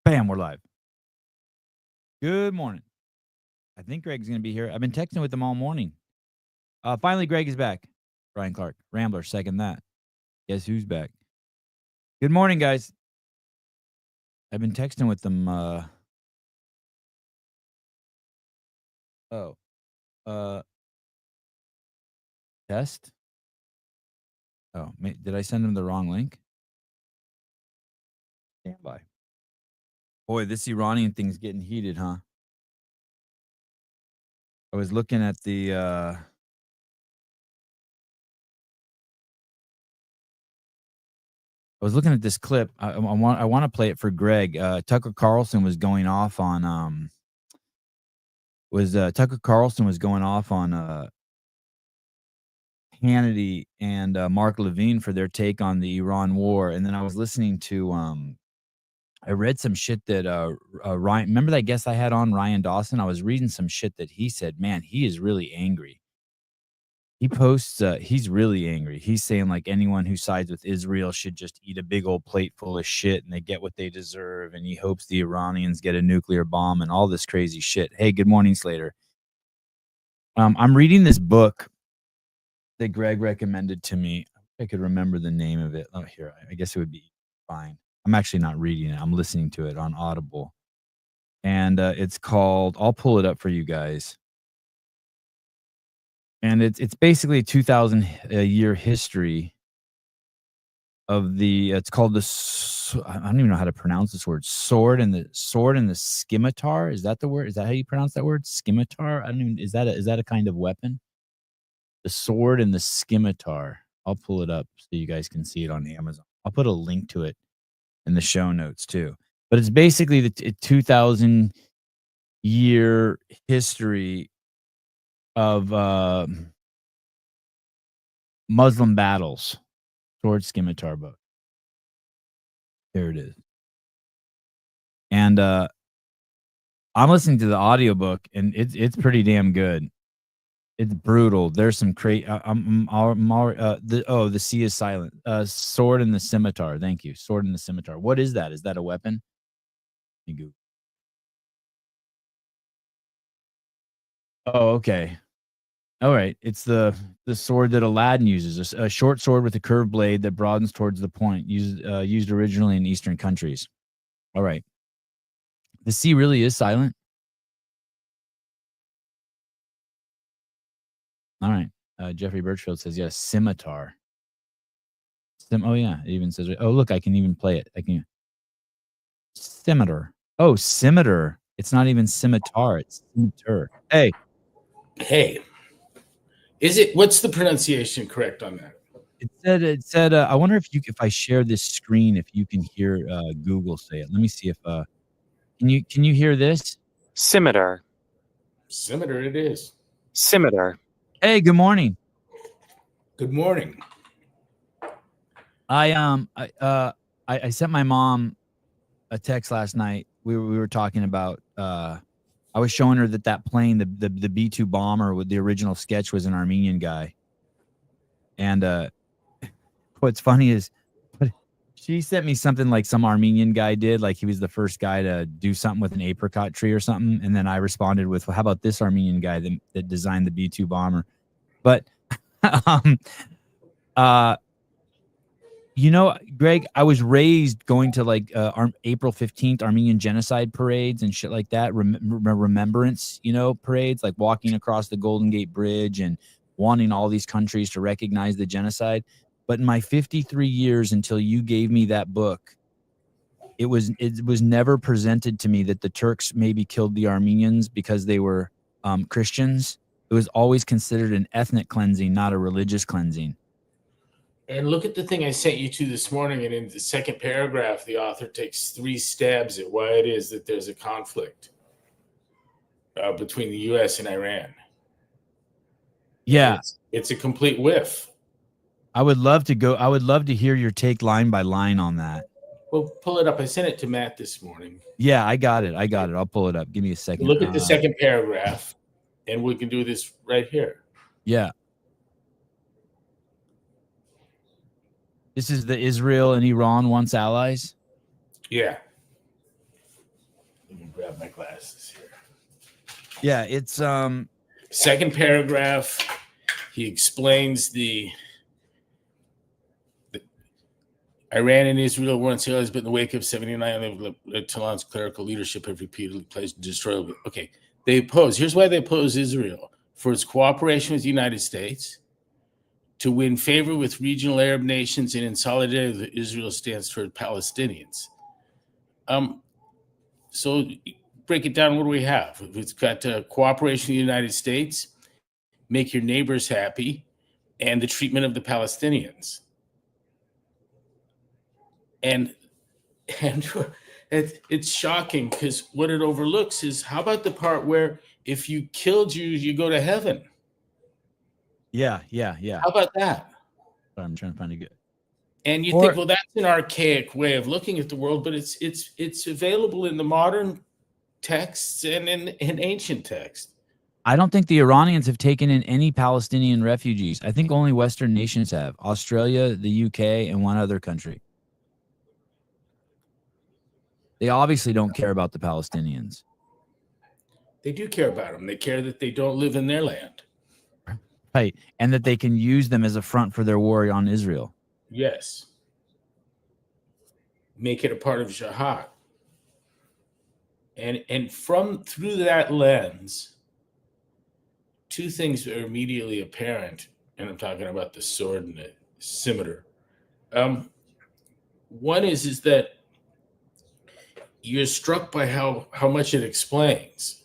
Bam, we're live. Good morning. I think Greg's going to be here. I've been texting with him all morning. Finally, Greg is back. Brian Clark, Rambler, second that. Guess who's back? Good morning, guys. I've been texting with them. Test? Oh, did I send him the wrong link? Stand by. Boy, this Iranian thing's getting heated, huh? I was looking at the I was looking at this clip. I want to play it for Greg. Tucker Carlson was going off on Tucker Carlson was going off on Hannity and Mark Levine for their take on the Iran war, and then I was listening to I read some shit that Ryan. Remember that guest I had on, Ryan Dawson? I was reading some shit that he said. Man, he is really angry. He posts. He's really angry. He's saying like anyone who sides with Israel should just eat a big old plate full of shit, and they get what they deserve. And he hopes the Iranians get a nuclear bomb and all this crazy shit. Hey, good morning, Slater. I'm reading this book that Greg recommended to me. I could remember the name of it. Oh, here. I guess it would be fine. I'm actually not reading it. I'm listening to it on Audible. And it's called, I'll pull it up for you guys. And it's basically a 2,000 year history of it's called I don't even know how to pronounce this word, sword and the scimitar. Is that the word? Is that how you pronounce that word? Scimitar? Is that a kind of weapon? The sword and the scimitar. I'll pull it up so you guys can see it on Amazon. I'll put a link to it in the show notes too. But it's basically the 2,000 year history of Muslim battles. Sword scimitar book. There it is. And I'm listening to the audiobook, and it's pretty damn good. It's brutal. There's some crazy. The sea is silent. Sword and the scimitar. Thank you. Sword and the scimitar. What is that? Is that a weapon? Oh, okay. All right. It's the sword that Aladdin uses. A short sword with a curved blade that broadens towards the point. Used originally in Eastern countries. All right. The sea really is silent. All right. Jeffrey Birchfield says yes. Scimitar. Oh yeah. It even says. Oh look, I can even play it. I can. Scimitar. Oh, scimitar. It's not even scimitar. It's scimitar. Hey. What's the pronunciation correct on that? It said. I wonder if I share this screen, if you can hear Google say it. Let me see if can you hear this? Scimitar. Scimitar it is. Scimitar. Hey, good morning. Good morning. I sent my mom a text last night. We were talking about I was showing her that plane, the B-2 bomber with the original sketch, was an Armenian guy. And what's funny is she sent me something like some Armenian guy did, like he was the first guy to do something with an apricot tree or something. And then I responded with, well, how about this Armenian guy that designed the B-2 bomber? But you know, Greg, I was raised going to like April 15th Armenian genocide parades and shit like that. Remembrance, parades, like walking across the Golden Gate Bridge and wanting all these countries to recognize the genocide. But in my 53 years until you gave me that book, it was never presented to me that the Turks maybe killed the Armenians because they were Christians. It was always considered an ethnic cleansing, not a religious cleansing. And look at the thing I sent you to this morning, and in the second paragraph, the author takes 3 stabs at why it is that there's a conflict between the U.S. and Iran. Yeah. It's a complete whiff. I would love to hear your take line by line on that. Well, pull it up. I sent it to Matt this morning. Yeah, I got it. I'll pull it up. Give me a second. Look at the second paragraph, and we can do this right here. Yeah. This is the Israel and Iran once allies? Yeah. glasses here. Yeah, it's Second paragraph, he explains the Iran and Israel weren't allies, but in the wake of 79, Tehran's clerical leadership have repeatedly pledged to destroy. Okay, they oppose. Here's why they oppose Israel: for its cooperation with the United States, to win favor with regional Arab nations, and in solidarity with Israel's stance toward Palestinians. So break it down. What do we have? It's got cooperation with the United States, make your neighbors happy, and the treatment of the Palestinians. And it's shocking because what it overlooks is, how about the part where if you kill Jews, you go to heaven? yeah. How about that? I'm trying to find a good. And you think, well, that's an archaic way of looking at the world, but it's available in the modern texts and in ancient texts. I don't think the Iranians have taken in any Palestinian refugees. I think only Western nations have: Australia, the UK, and one other country. They obviously don't care about the Palestinians. They do care about them. They care that they don't live in their land. Right. And that they can use them as a front for their war on Israel. Yes. Make it a part of jihad. And through that lens, two things are immediately apparent, and I'm talking about the sword and the scimitar. One is that you're struck by how much it explains.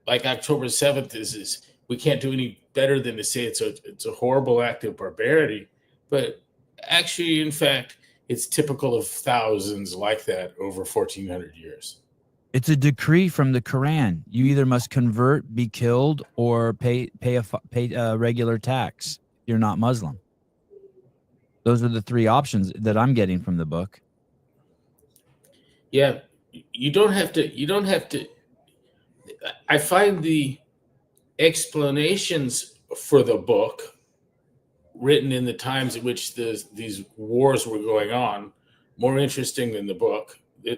Like October 7th is we can't do any better than to say it's a horrible act of barbarity, but actually, in fact, it's typical of thousands like that over 1,400 years. It's a decree from the Quran. You either must convert, be killed, or pay a regular tax. You're not Muslim. Those are the three options that I'm getting from the book. Yeah, you don't have to. I find the explanations for the book, written in the times at which these wars were going on, more interesting than the book.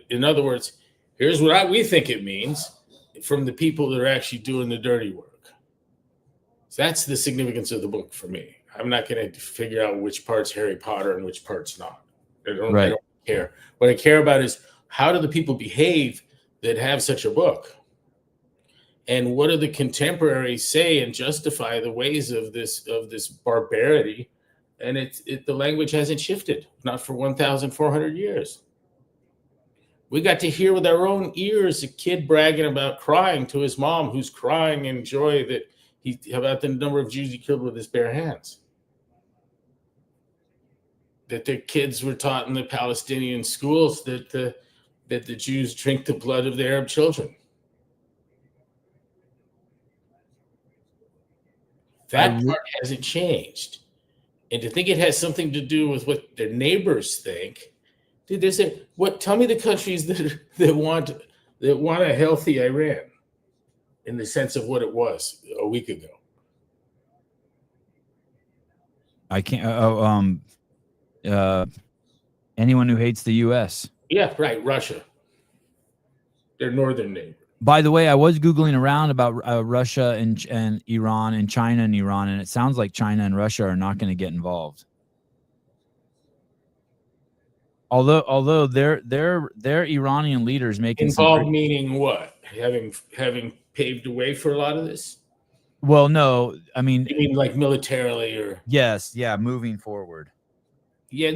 In other words, here's what we think it means from the people that are actually doing the dirty work. So that's the significance of the book for me. I'm not going to figure out which part's Harry Potter and which part's not. I don't care. What I care about is, how do the people behave that have such a book? And what do the contemporaries say and justify the ways of this barbarity? And the language hasn't shifted, not for 1,400 years. We got to hear with our own ears a kid bragging about crying to his mom, who's crying in joy about the number of Jews he killed with his bare hands. That their kids were taught in the Palestinian schools that the Jews drink the blood of the Arab children. That part hasn't changed. And to think it has something to do with what their neighbors think, dude, tell me the countries that want a healthy Iran in the sense of what it was a week ago. I can't. Anyone who hates the U.S. Yeah, right. Russia, their northern neighbor. By the way, I was Googling around about Russia and Iran and China and Iran, and it sounds like China and Russia are not going to get involved. Although their Iranian leaders making involved, meaning what? Having paved the way for a lot of this? Well, no, I mean, you mean like militarily or? Yes, yeah, moving forward. Yeah,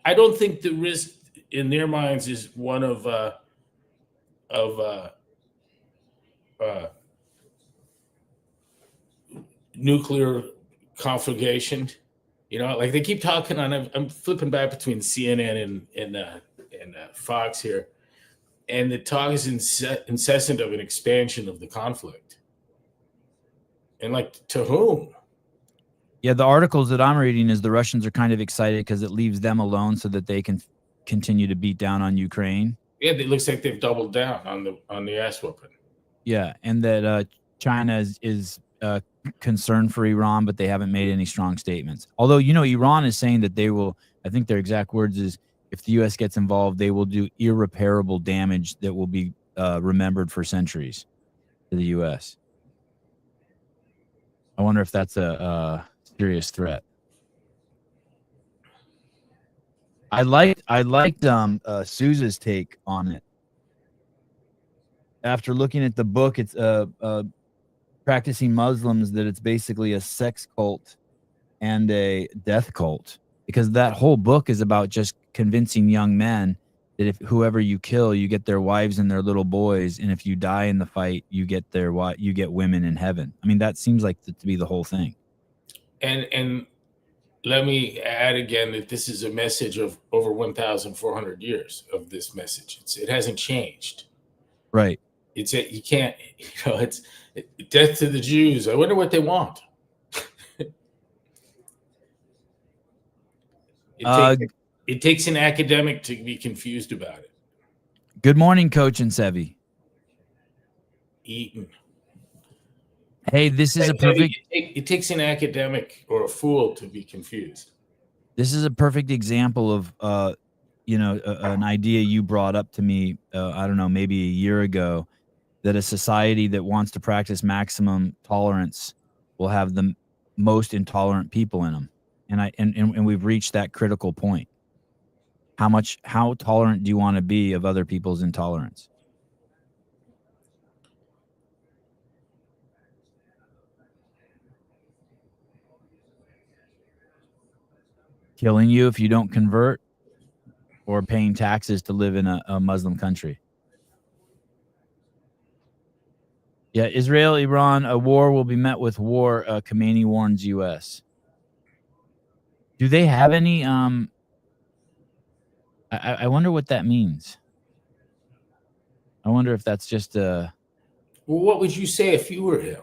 I don't think the risk in their minds is one of nuclear conflagration. You know, like they keep talking on. I'm flipping back between CNN and Fox here, and the talk is incessant of an expansion of the conflict. And like, to whom? Yeah, the articles that I'm reading is the Russians are kind of excited because it leaves them alone so that they can continue to beat down on Ukraine. Yeah, it looks like they've doubled down on the ass whooping. Yeah, and that China is concerned for Iran, but they haven't made any strong statements. Although, you know, Iran is saying that they will, I think their exact words is, If the U.S. gets involved, they will do irreparable damage that will be remembered for centuries to the U.S. I wonder if that's a serious threat. I liked Sousa's take on it. After looking at the book, it's Practicing Muslims, that it's basically a sex cult and a death cult, because that whole book is about just convincing young men that if whoever you kill, you get their wives and their little boys, and if you die in the fight, you get women in heaven. I mean, that seems like to be the whole thing. And let me add again that this is a message of over 1,400 years of this message. It hasn't changed. Right. It's death to the Jews. I wonder what they want. It takes an academic to be confused about it. Good morning, Coach and Sevi. Eaton. Hey, this is a perfect... It takes an academic or a fool to be confused. This is a perfect example of, an idea you brought up to me, I don't know, maybe a year ago, that a society that wants to practice maximum tolerance will have the most intolerant people in them. And we've reached that critical point. How tolerant do you want to be of other people's intolerance? Killing you if you don't convert, or paying taxes to live in a Muslim country? Yeah, Israel, Iran, a war will be met with war, Khamenei warns U.S. Do they have any... I wonder what that means. I wonder if that's just a... Well, what would you say if you were him?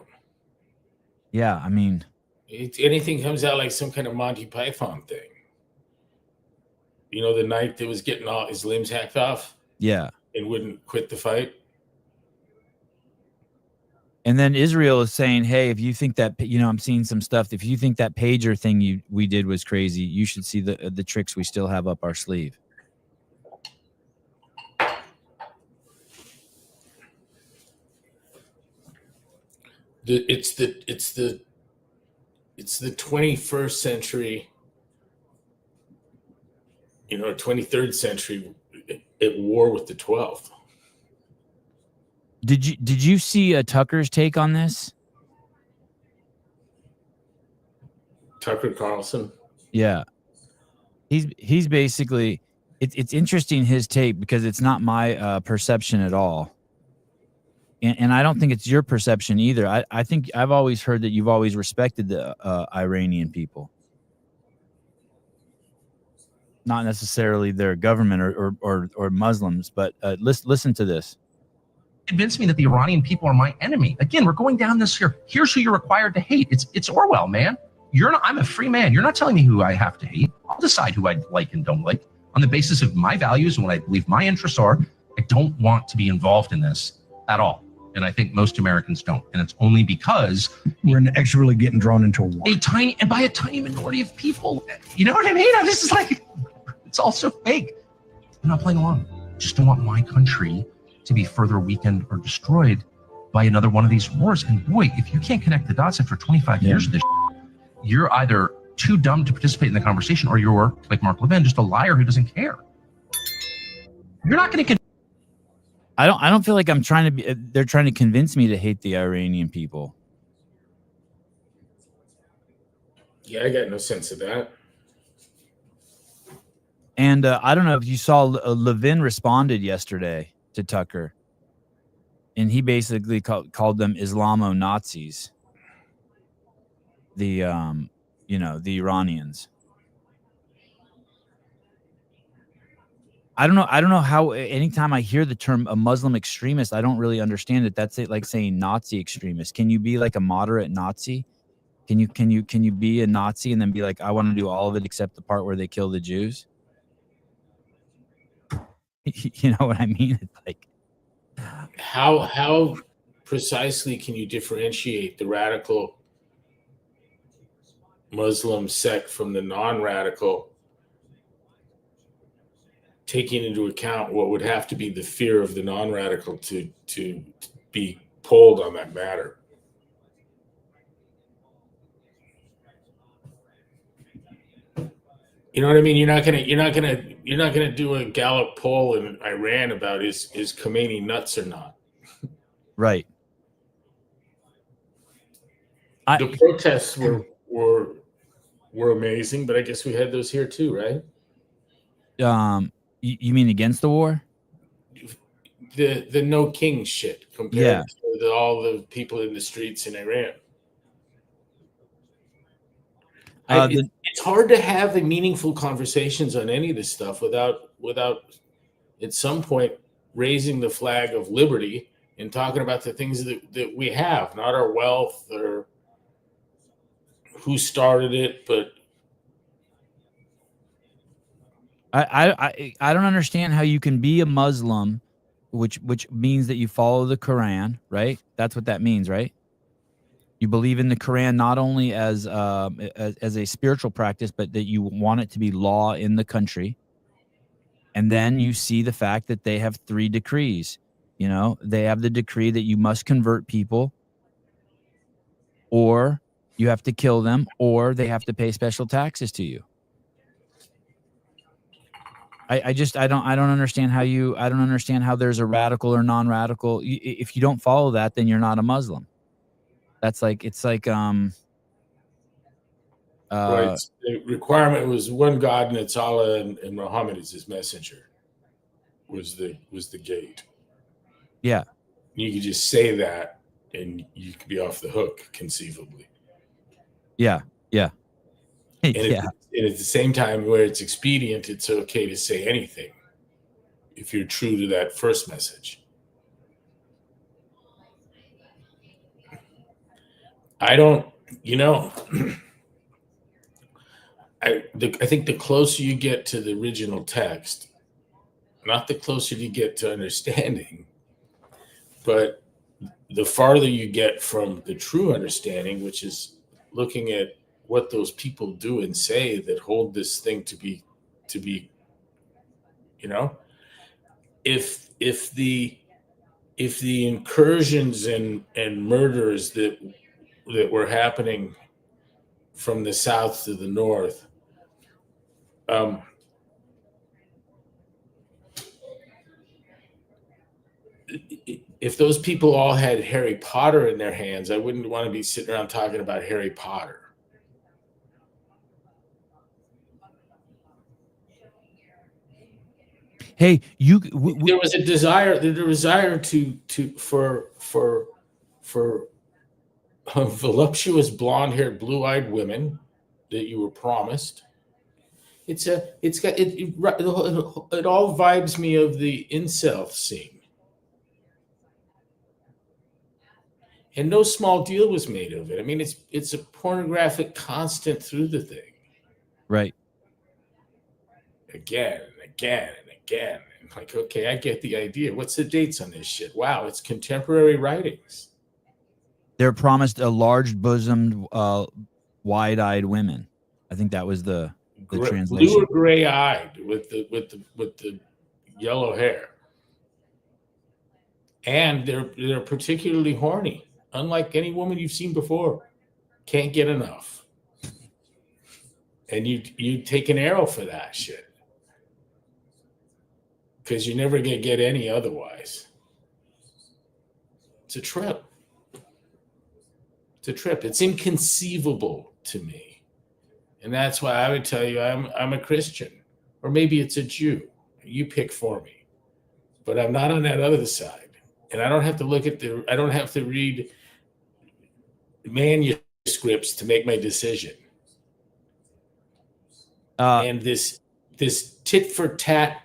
Yeah, I mean... anything comes out like some kind of Monty Python thing. You know, the knight that was getting all his limbs hacked off? Yeah. And wouldn't quit the fight? And then Israel is saying, hey, if you think that, I'm seeing some stuff. If you think that pager thing we did was crazy, you should see the tricks we still have up our sleeve. It's the 21st century, 23rd century at war with the 12th. Did you see Tucker's take on this? Tucker Carlson? Yeah. He's basically, it's interesting, his take, because it's not my perception at all. And I don't think it's your perception either. I think I've always heard that you've always respected the Iranian people. Not necessarily their government or Muslims, but listen to this. Convince me that the Iranian people are my enemy. Again, we're going down this here. Here's who you're required to hate. It's Orwell, man. I'm a free man. You're not telling me who I have to hate. I'll decide who I like and don't like on the basis of my values and what I believe my interests are. I don't want to be involved in this at all. And I think most Americans don't. And it's only because we're inexorably getting drawn into a war. By a tiny minority of people. You know what I mean? I'm just like, it's all so fake. I'm not playing along. I just don't want my country to be further weakened or destroyed by another one of these wars. And boy, if you can't connect the dots after 25 years of this, you're either too dumb to participate in the conversation, or you're, like Mark Levin, just a liar who doesn't care. You're not going to... I don't feel like I'm trying to be... They're trying to convince me to hate the Iranian people. Yeah, I got no sense of that. And I don't know if you saw, Levin responded yesterday to Tucker, and he basically called them Islamo-Nazis. The the Iranians. I don't know how, anytime I hear the term a Muslim extremist, I don't really understand it. That's it, like saying Nazi extremist. Can you be like a moderate Nazi? Can you be a Nazi and then be like, I want to do all of it except the part where they kill the Jews? You know what I mean? It's like, how precisely can you differentiate the radical Muslim sect from the non-radical taking into account what would have to be the fear of the non-radical to be polled on that matter. You know what I mean? You're not gonna do a Gallup poll in Iran about is Khomeini nuts or not. Right. The protests were amazing, but I guess we had those here too, right? You mean against the war? The no king shit compared to all the people in the streets in Iran. It's hard to have meaningful conversations on any of this stuff without at some point raising the flag of liberty and talking about the things that we have, not our wealth or who started it, but I don't understand how you can be a Muslim, which means that you follow the Quran, right? That's what that means, right? You believe in the Quran not only as a spiritual practice, but that you want it to be law in the country. And then you see the fact that they have 3 decrees. You know, they have the decree that you must convert people, or you have to kill them, or they have to pay special taxes to you. I don't understand how there's a radical or non-radical. If you don't follow that, then you're not a Muslim. It's like right. The requirement was one God, and it's Allah, and Muhammad is his messenger. Was the gate. Yeah. You could just say that, and you could be off the hook, conceivably. Yeah. Yeah. And at the same time, where it's expedient, it's okay to say anything if you're true to that first message. I don't, I think the closer you get to the original text, not the closer you get to understanding, but the farther you get from the true understanding, which is looking at what those people do and say that hold this thing to be, if the incursions and murders that were happening from the south to the north, if those people all had Harry Potter in their hands, I wouldn't want to be sitting around talking about Harry Potter. Hey, there was a desire for voluptuous blonde-haired, blue-eyed women that you were promised. It all vibes me of the incel scene. And no small deal was made of it. I mean, it's a pornographic constant through the thing. Right. Again and again and again. And like, okay, I get the idea. What's the dates on this shit? Wow, it's contemporary writings. They're promised a large-bosomed, wide-eyed women. I think that was the translation. Blue or gray-eyed with the yellow hair. And they're particularly horny. Unlike any woman you've seen before. Can't get enough. And you take an arrow for that shit. Because you're never going to get any otherwise. It's a trip. It's a trip. It's inconceivable to me. And that's why I would tell you I'm a Christian. Or maybe it's a Jew. You pick for me. But I'm not on that other side. And I don't have to I don't have to read manuscripts to make my decision. And this tit for tat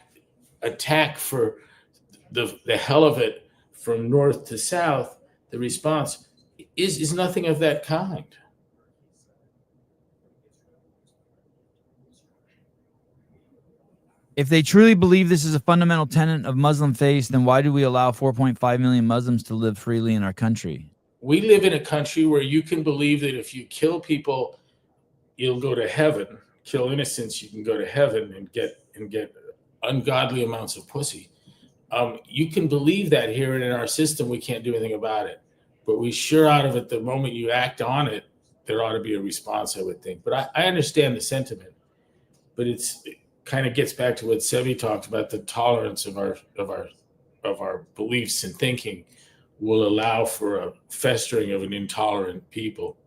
attack for the hell of it from north to south, the response is nothing of that kind. If they truly believe this is a fundamental tenet of Muslim faith, then why do we allow 4.5 million Muslims to live freely in our country? We live in a country where you can believe that if you kill people, you'll go to heaven. Kill innocents, you can go to heaven and get ungodly amounts of pussy. You can believe that here and in our system, we can't do anything about it. But we sure out of it the moment you act on it, there ought to be a response, I would think. But I understand the sentiment. But it kind of gets back to what Sebi talked about, the tolerance of our beliefs and thinking will allow for a festering of an intolerant people.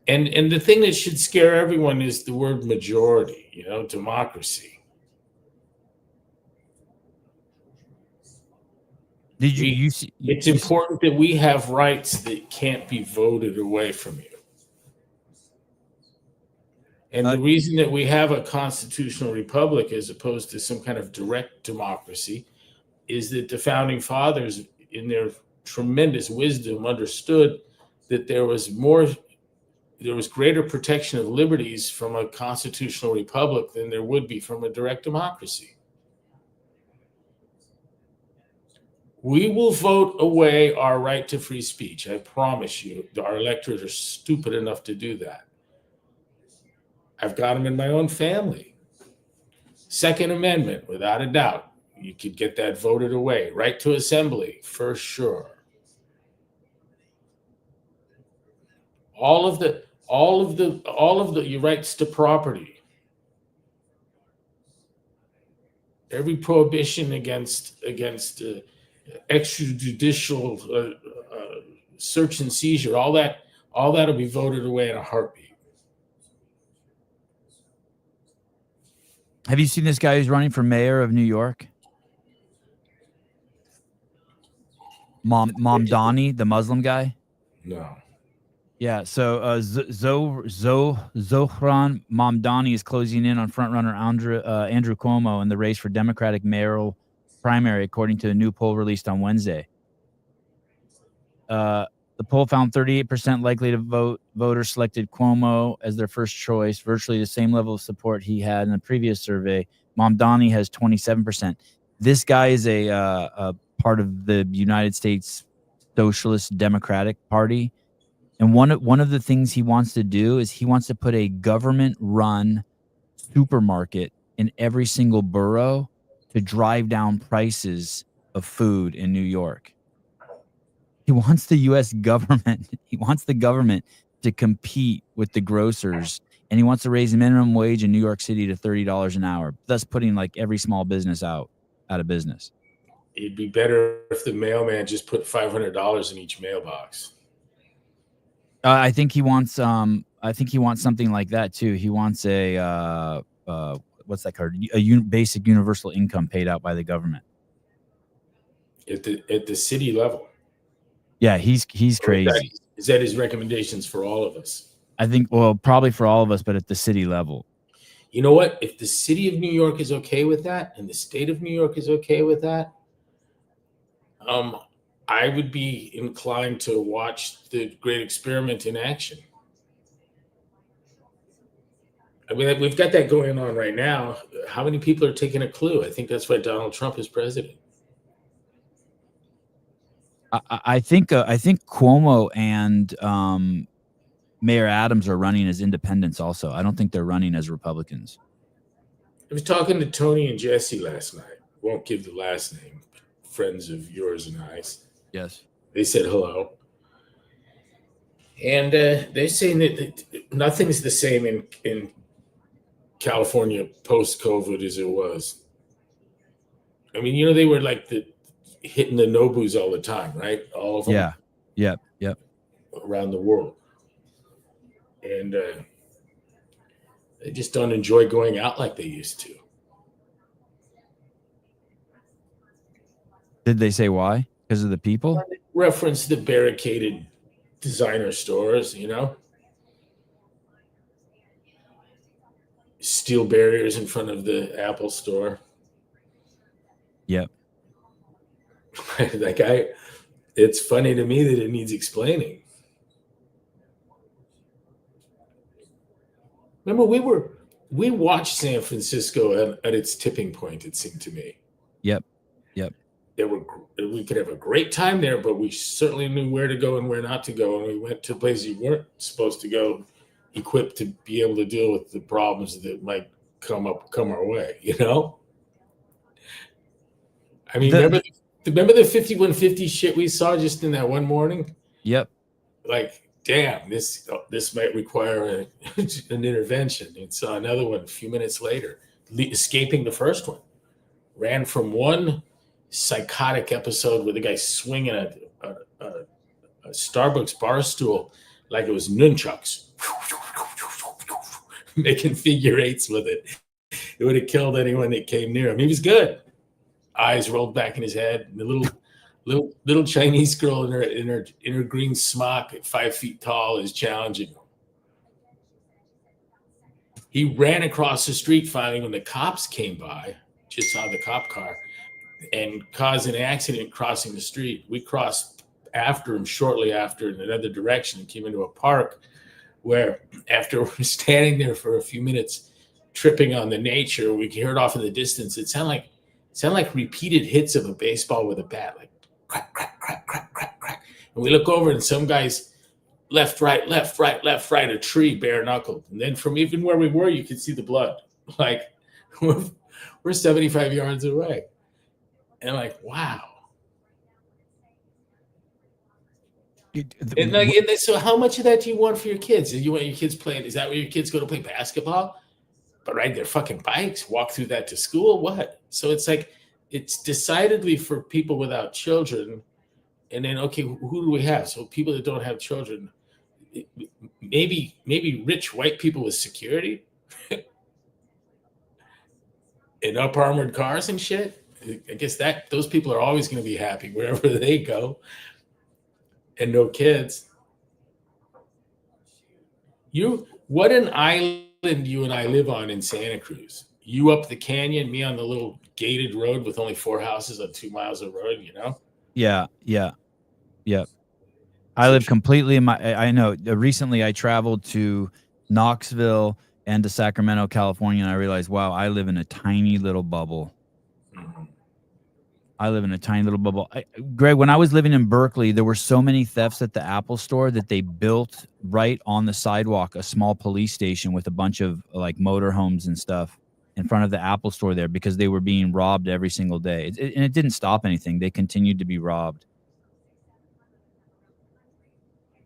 And the thing that should scare everyone is the word majority, democracy. Did you see? It's important that we have rights that can't be voted away from you. And the reason that we have a constitutional republic as opposed to some kind of direct democracy is that the founding fathers, in their tremendous wisdom, understood that there was greater protection of liberties from a constitutional republic than there would be from a direct democracy. We will vote away our right to free speech. I promise you, our electors are stupid enough to do that. I've got them in my own family. Second Amendment, without a doubt, you could get that voted away. Right to assembly, for sure. All of the your rights to property. Every prohibition against extrajudicial search and seizure, all that'll be voted away in a heartbeat. Have you seen this guy who's running for mayor of New York? Mamdani, the Muslim guy? No. Yeah, so Zohran Mamdani is closing in on frontrunner Andrew Cuomo in the race for Democratic mayoral primary, according to a new poll released on Wednesday. The poll found 38% likely to vote. Voters selected Cuomo as their first choice, virtually the same level of support he had in the previous survey. Mamdani has 27%. This guy is a part of the United States Socialist Democratic Party. And one of the things he wants to do is he wants to put a government-run supermarket in every single borough to drive down prices of food in New York. He wants the U.S. government. He wants the government to compete with the grocers, and he wants to raise the minimum wage in New York City to $30 an hour, thus putting like every small business out of business. It'd be better if the mailman just put $500 in each mailbox. I think he wants something like that too. He wants a what's that called? Basic universal income paid out by the government at the city level. Yeah, he's crazy. Is that his recommendations for all of us? I think, well, probably for all of us, but at the city level. You know what? If the city of New York is okay with that, and the state of New York is okay with that, I would be inclined to watch the great experiment in action. I mean, we've got that going on right now. How many people are taking a clue? I think that's why Donald Trump is president. I think Cuomo and Mayor Adams are running as independents also. I don't think they're running as Republicans. I was talking to Tony and Jesse last night. Won't give the last name. Friends of yours and I's. Yes. They said hello. And they're saying that nothing's the same in California post-COVID as it was. I mean, you know, they were like hitting the Nobus all the time, right? All of them. Yeah. Yep. Around the world. And they just don't enjoy going out like they used to. Did they say why? Because of the people? Reference the barricaded designer stores, you know? Steel barriers in front of the Apple store. Yep. It's funny to me that it needs explaining. Remember, we watched San Francisco at its tipping point, it seemed to me. Yep. We could have a great time there, but we certainly knew where to go and where not to go. And we went to places you weren't supposed to go, equipped to be able to deal with the problems that might come our way, you know? I mean, remember the 5150 shit we saw just in that one morning? Yep. Like, damn, this might require an intervention. And saw another one a few minutes later, escaping the first one. Ran from one psychotic episode where the guy swinging a Starbucks bar stool like it was nunchucks, making figure eights with it. It would have killed anyone that came near him. He was good. Eyes rolled back in his head. And the little Chinese girl in her green smock at 5 feet tall is challenging him. He ran across the street finally when the cops came by, just saw the cop car, and caused an accident crossing the street. We crossed after him shortly after in another direction and came into a park where after we're standing there for a few minutes tripping on the nature, we heard off in the distance. It sounded like repeated hits of a baseball with a bat, like crack, crack, crack, crack, crack, crack. And we look over and some guy's left, right, a tree bare knuckled. And then from even where we were, you could see the blood. Like we're 75 yards away. And I'm like, wow. So how much of that do you want for your kids? Do you want your kids playing? Is that where your kids go to play basketball? But ride their fucking bikes, walk through that to school? What? So it's like, it's decidedly for people without children. And then, okay, who do we have? So people that don't have children, maybe rich white people with security and up armored cars and shit. I guess that those people are always going to be happy wherever they go, and no kids. What an island you and I live on in Santa Cruz. You up the canyon, me on the little gated road with only 4 houses on 2 miles of road. You know? Yeah. I live completely in I know. Recently, I traveled to Knoxville and to Sacramento, California, and I realized, wow, I live in a tiny little bubble. Greg, when I was living in Berkeley, there were so many thefts at the Apple store that they built right on the sidewalk a small police station with a bunch of like motorhomes and stuff in front of the Apple store there because they were being robbed every single day. And it didn't stop anything. They continued to be robbed.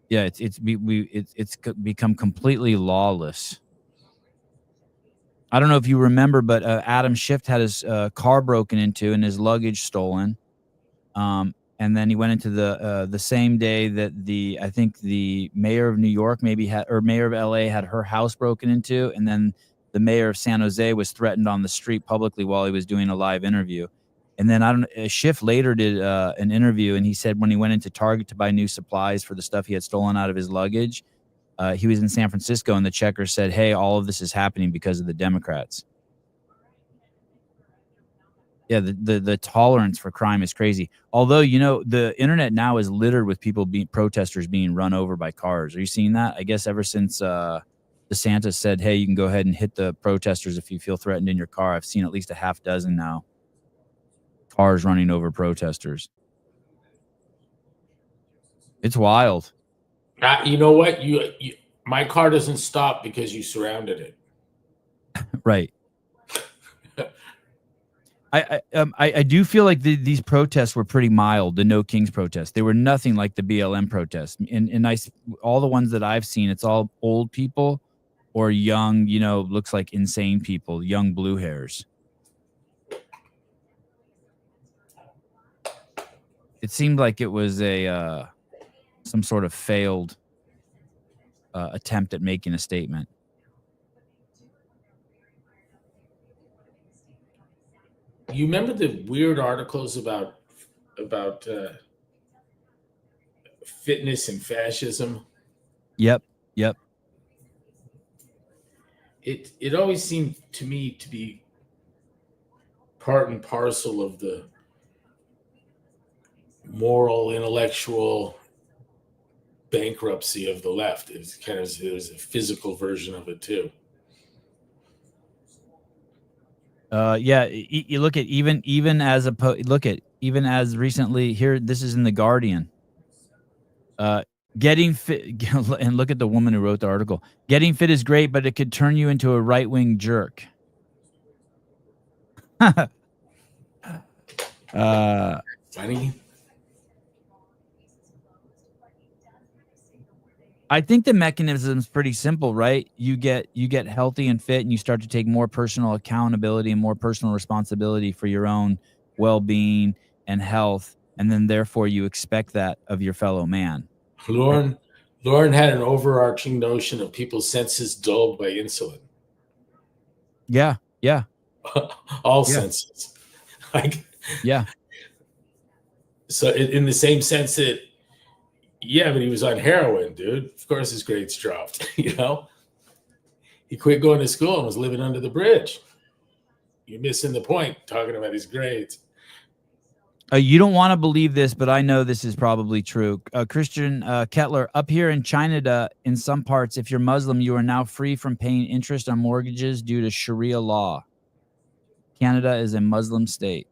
Yeah, it's become completely lawless. I don't know if you remember, but Adam Schiff had his car broken into and his luggage stolen. And then he went into the same day that I think the mayor of New York mayor of LA had her house broken into. And then the mayor of San Jose was threatened on the street publicly while he was doing a live interview. And then Schiff later did an interview, and he said when he went into Target to buy new supplies for the stuff he had stolen out of his luggage, he was in San Francisco, and the checker said, hey, all of this is happening because of the Democrats. Yeah, the tolerance for crime is crazy. Although, you know, the internet now is littered with protesters being run over by cars. Are you seeing that? I guess ever since DeSantis said, hey, you can go ahead and hit the protesters if you feel threatened in your car. I've seen at least a half dozen now. Cars running over protesters. It's wild. You know what? My car doesn't stop because you surrounded it. Right. I do feel like these protests were pretty mild. The No Kings protests, they were nothing like the BLM protests. And all the ones that I've seen, it's all old people or young, you know, looks like insane people, young blue hairs. It seemed like it was some sort of failed attempt at making a statement. You remember the weird articles about fitness and fascism? Yep. It always seemed to me to be part and parcel of the moral, intellectual bankruptcy of the left. There's a physical version of it too. You look at even as recently here. This is in the Guardian. Getting fit, and look at the woman who wrote the article. Getting fit is great, but it could turn you into a right-wing jerk. Funny. I think the mechanism is pretty simple, right? You get healthy and fit, and you start to take more personal accountability and more personal responsibility for your own well-being and health, and then therefore you expect that of your fellow man. Lauren had an overarching notion of people's senses dulled by insulin. Yeah, yeah, All Yeah. senses. Like, yeah. so in the same sense that, yeah, but he was on heroin, dude. Of course his grades dropped, you know? He quit going to school and was living under the bridge. You're missing the point talking about his grades. You don't want to believe this, but I know this is probably true. Christian Kettler, up here in China, in some parts, if you're Muslim, you are now free from paying interest on mortgages due to Sharia law. Canada is a Muslim state.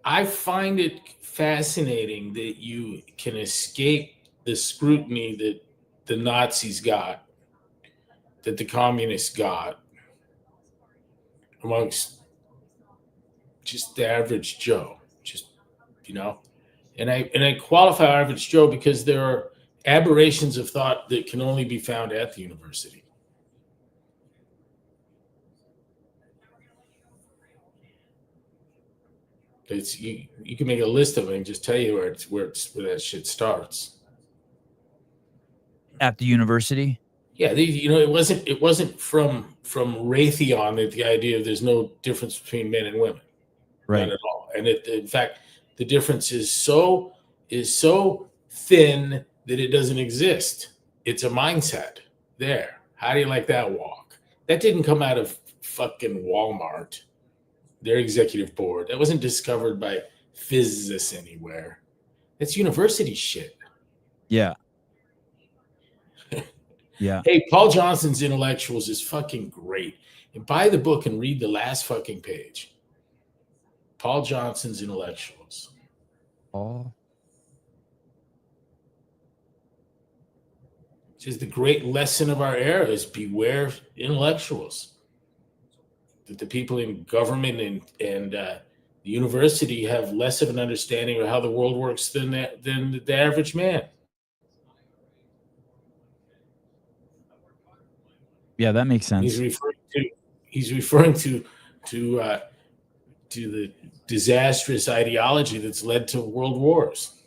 I find it fascinating that you can escape the scrutiny that the Nazis got, that the communists got, amongst just the average Joe. Just, you know, and I qualify average Joe because there are aberrations of thought that can only be found at the university. It's you can make a list of it and just tell you where that shit starts. At the university? Yeah, it wasn't from Raytheon that the idea of there's no difference between men and women, Right. none at all. And in fact, the difference is so thin that it doesn't exist. It's a mindset there. How do you like that walk? That didn't come out of fucking Walmart, their executive board. That wasn't discovered by physicists anywhere. That's university shit. Yeah. Yeah. Hey, Paul Johnson's Intellectuals is fucking great. And buy the book and read the last fucking page. Paul Johnson's Intellectuals. Paul. It says the great lesson of our era is beware intellectuals. That the people in government and the university have less of an understanding of how the world works than the average man. Yeah, that makes sense. He's referring to the disastrous ideology that's led to world wars.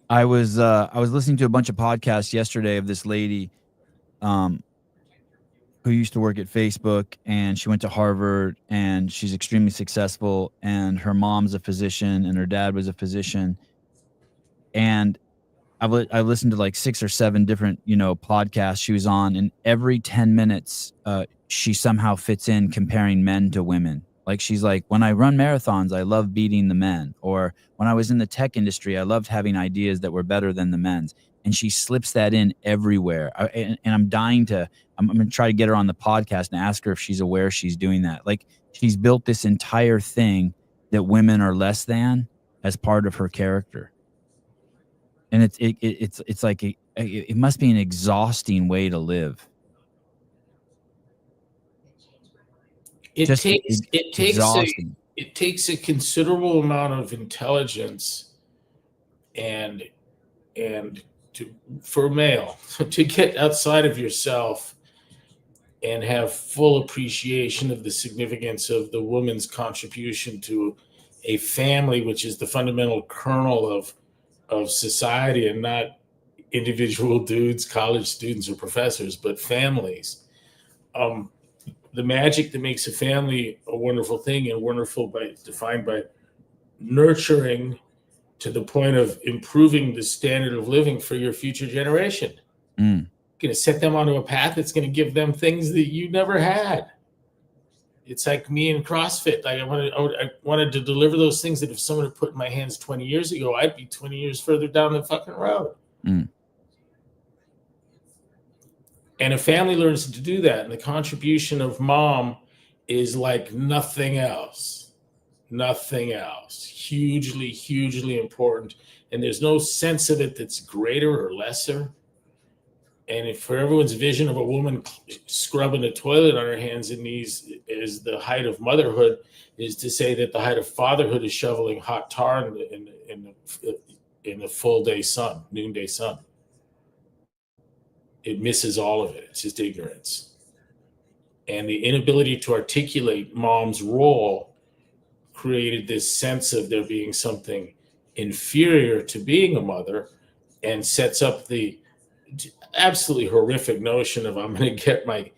I was listening to a bunch of podcasts yesterday of this lady who used to work at Facebook, and she went to Harvard, and she's extremely successful, and her mom's a physician and her dad was a physician. And I listened to like 6 or 7 different, podcasts she was on, and every 10 minutes she somehow fits in comparing men to women. Like, she's like, when I run marathons, I love beating the men. Or when I was in the tech industry, I loved having ideas that were better than the men's. And she slips that in everywhere. And I'm dying to, I'm going to try to get her on the podcast and ask her if she's aware she's doing that. Like, she's built this entire thing that women are less than as part of her character. And it's like, it must be an exhausting way to live. It takes a considerable amount of intelligence and for a male to get outside of yourself and have full appreciation of the significance of the woman's contribution to a family, which is the fundamental kernel of society, and not individual dudes, college students, or professors, but families. The magic that makes a family a wonderful thing, and wonderful defined by nurturing to the point of improving the standard of living for your future generation. Going to set them onto a path that's going to give them things that you never had. It's like me in CrossFit. Like I wanted to deliver those things that if someone had put in my hands 20 years ago, I'd be 20 years further down the fucking road. And a family learns to do that. And the contribution of mom is like nothing else. nothing else. Hugely, hugely important. And there's no sense of it that's greater or lesser. And if for everyone's vision of a woman scrubbing a toilet on her hands and knees is the height of motherhood, is to say that the height of fatherhood is shoveling hot tar in the full day sun, noonday sun. It misses all of it. It's just ignorance. And the inability to articulate mom's role created this sense of there being something inferior to being a mother, and sets up the absolutely horrific notion of I'm going to get my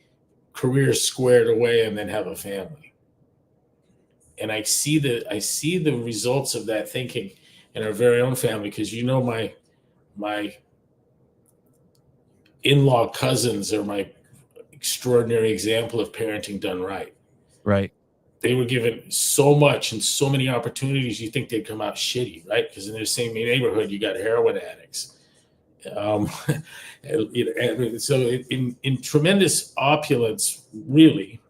career squared away and then have a family. And I see the results of that thinking in our very own family, because my in-law cousins are my extraordinary example of parenting done right. Right. They were given so much and so many opportunities. You think they'd come out shitty, right? Because in the same neighborhood, you got heroin addicts. And so in tremendous opulence, really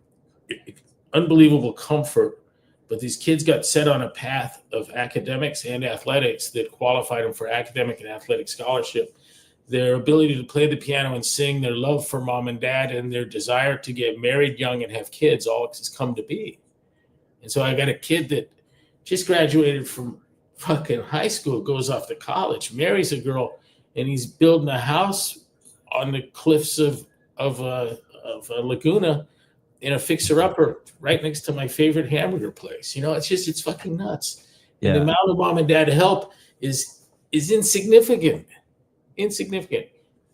unbelievable comfort, but these kids got set on a path of academics and athletics that qualified them for academic and athletic scholarship. Their ability to play the piano and sing, their love for mom and dad, and their desire to get married young and have kids all has come to be. And so I got a kid that just graduated from fucking high school, goes off to college, marries a girl, and he's building a house on the cliffs of Laguna in a fixer-upper right next to my favorite hamburger place. It's fucking nuts. Yeah. And the amount of mom and dad help is insignificant. Insignificant.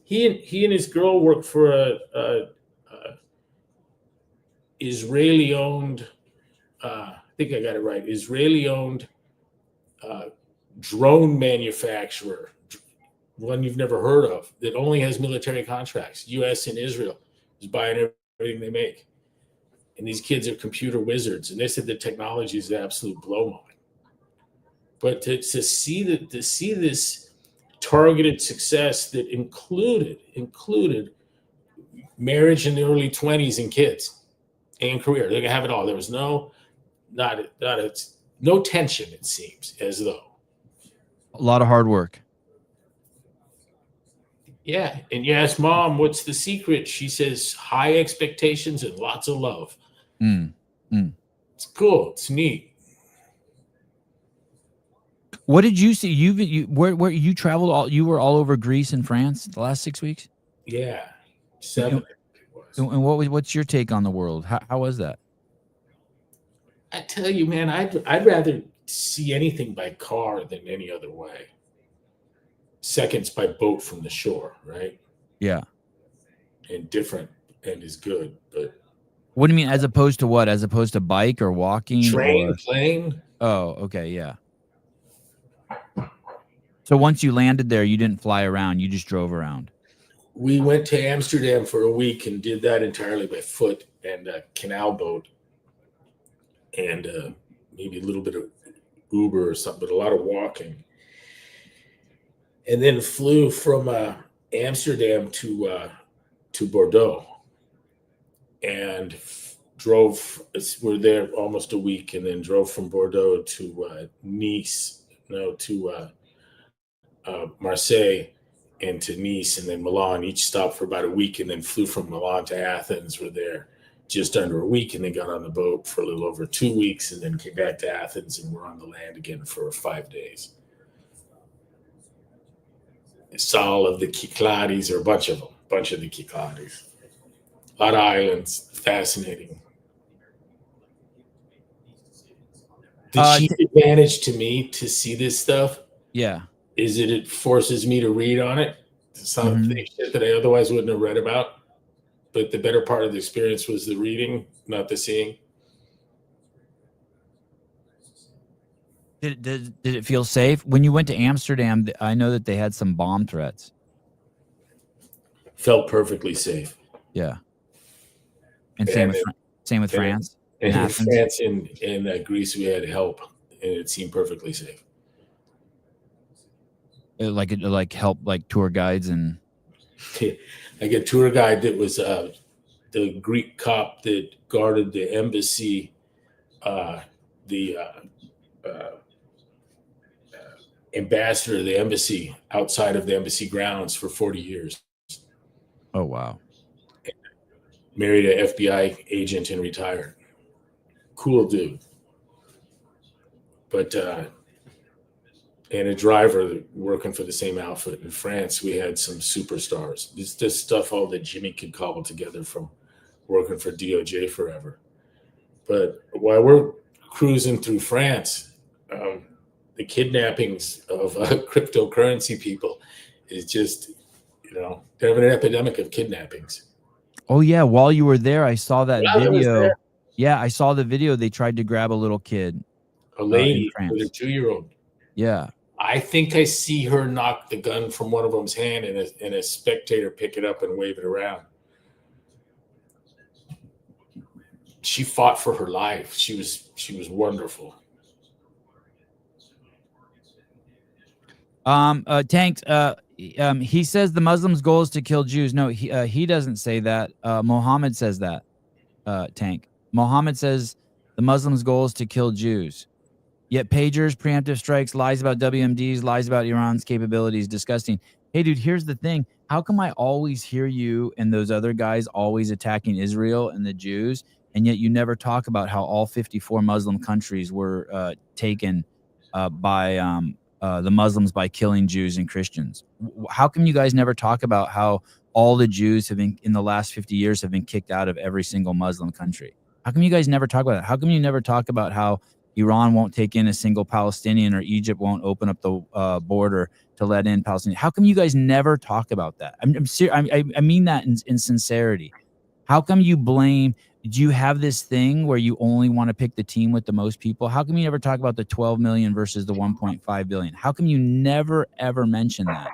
He and his girl work for a Israeli-owned, I think I got it right, Israeli-owned drone manufacturer, one you've never heard of, that only has military contracts. U.S. and Israel is buying everything they make. And these kids are computer wizards. And they said the technology is the absolute blow mind. But to see this targeted success that included marriage in the early 20s and kids and career, they can have it all. There was no tension, it seems, as though. A lot of hard work. Yeah. And you ask mom, what's the secret? She says, high expectations and lots of love. It's cool. It's neat. What did you see? Where you traveled you were all over Greece and France the last 6 weeks? Yeah. 7. And what's your take on the world? How was that? I tell you, man, I'd rather see anything by car than any other way. Seconds by boat from the shore, right? Yeah. And different and is good, but what do you mean, as opposed to what? As opposed to bike or walking? Train, plane. Oh, okay, yeah. So once you landed there, you didn't fly around, you just drove around. We went to Amsterdam for a week and did that entirely by foot and a canal boat, and maybe a little bit of Uber or something, but a lot of walking. And then flew from Amsterdam to Bordeaux, and drove. We're there almost a week, and then drove from Bordeaux to Marseille, and to Nice, and then Milan. Each stop for about a week, and then flew from Milan to Athens. We're there just under a week, and then got on the boat for a little over 2 weeks, and then came back to Athens, and we're on the land again for 5 days. Saw all of the Cyclades, or a bunch of the Cyclades. A lot of islands, fascinating. The chief advantage to me to see this stuff, is that it forces me to read on it. Some shit that I otherwise wouldn't have read about. But the better part of the experience was the reading, not the seeing. Did it feel safe when you went to Amsterdam? I know that they had some bomb threats. Felt perfectly safe. Yeah. And same with France. And in France and Greece, we had help, and it seemed perfectly safe. Like help, like tour guides and. I get a tour guide that was the Greek cop that guarded the embassy the ambassador of the embassy outside of the embassy grounds for 40 years. Oh, wow. Married an FBI agent and retired. Cool dude. But, and a driver working for the same outfit in France. We had some superstars. It's just stuff all that Jimmy could cobble together from working for DOJ forever. But while we're cruising through France, the kidnappings of cryptocurrency people is just, they're having an epidemic of kidnappings. Oh, yeah. While you were there, I saw that While I was video. there. Yeah, I saw the video. They tried to grab a little kid. A lady in with a France. 2-year-old. Yeah. I think I see her knock the gun from one of them's hand and a spectator pick it up and wave it around. She fought for her life. She was wonderful. Tanks, he says the Muslims' goal is to kill Jews. No, he doesn't say that. Mohammed says that. Tank. Mohammed says the Muslims' goal is to kill Jews. Yet pagers, preemptive strikes, lies about WMDs, lies about Iran's capabilities, disgusting. Hey, dude, here's the thing. How come I always hear you and those other guys always attacking Israel and the Jews, and yet you never talk about how all 54 Muslim countries were taken by the Muslims by killing Jews and Christians? How come you guys never talk about how all the Jews have been, in the last 50 years, have been kicked out of every single Muslim country? How come you guys never talk about that? How come you never talk about how Iran won't take in a single Palestinian, or Egypt won't open up the border to let in Palestinians? How come you guys never talk about that? I'm serious. I mean that in sincerity. How come you blame? Do you have this thing where you only want to pick the team with the most people? How come you never talk about the 12 million versus the 1.5 billion? How come you never ever mention that?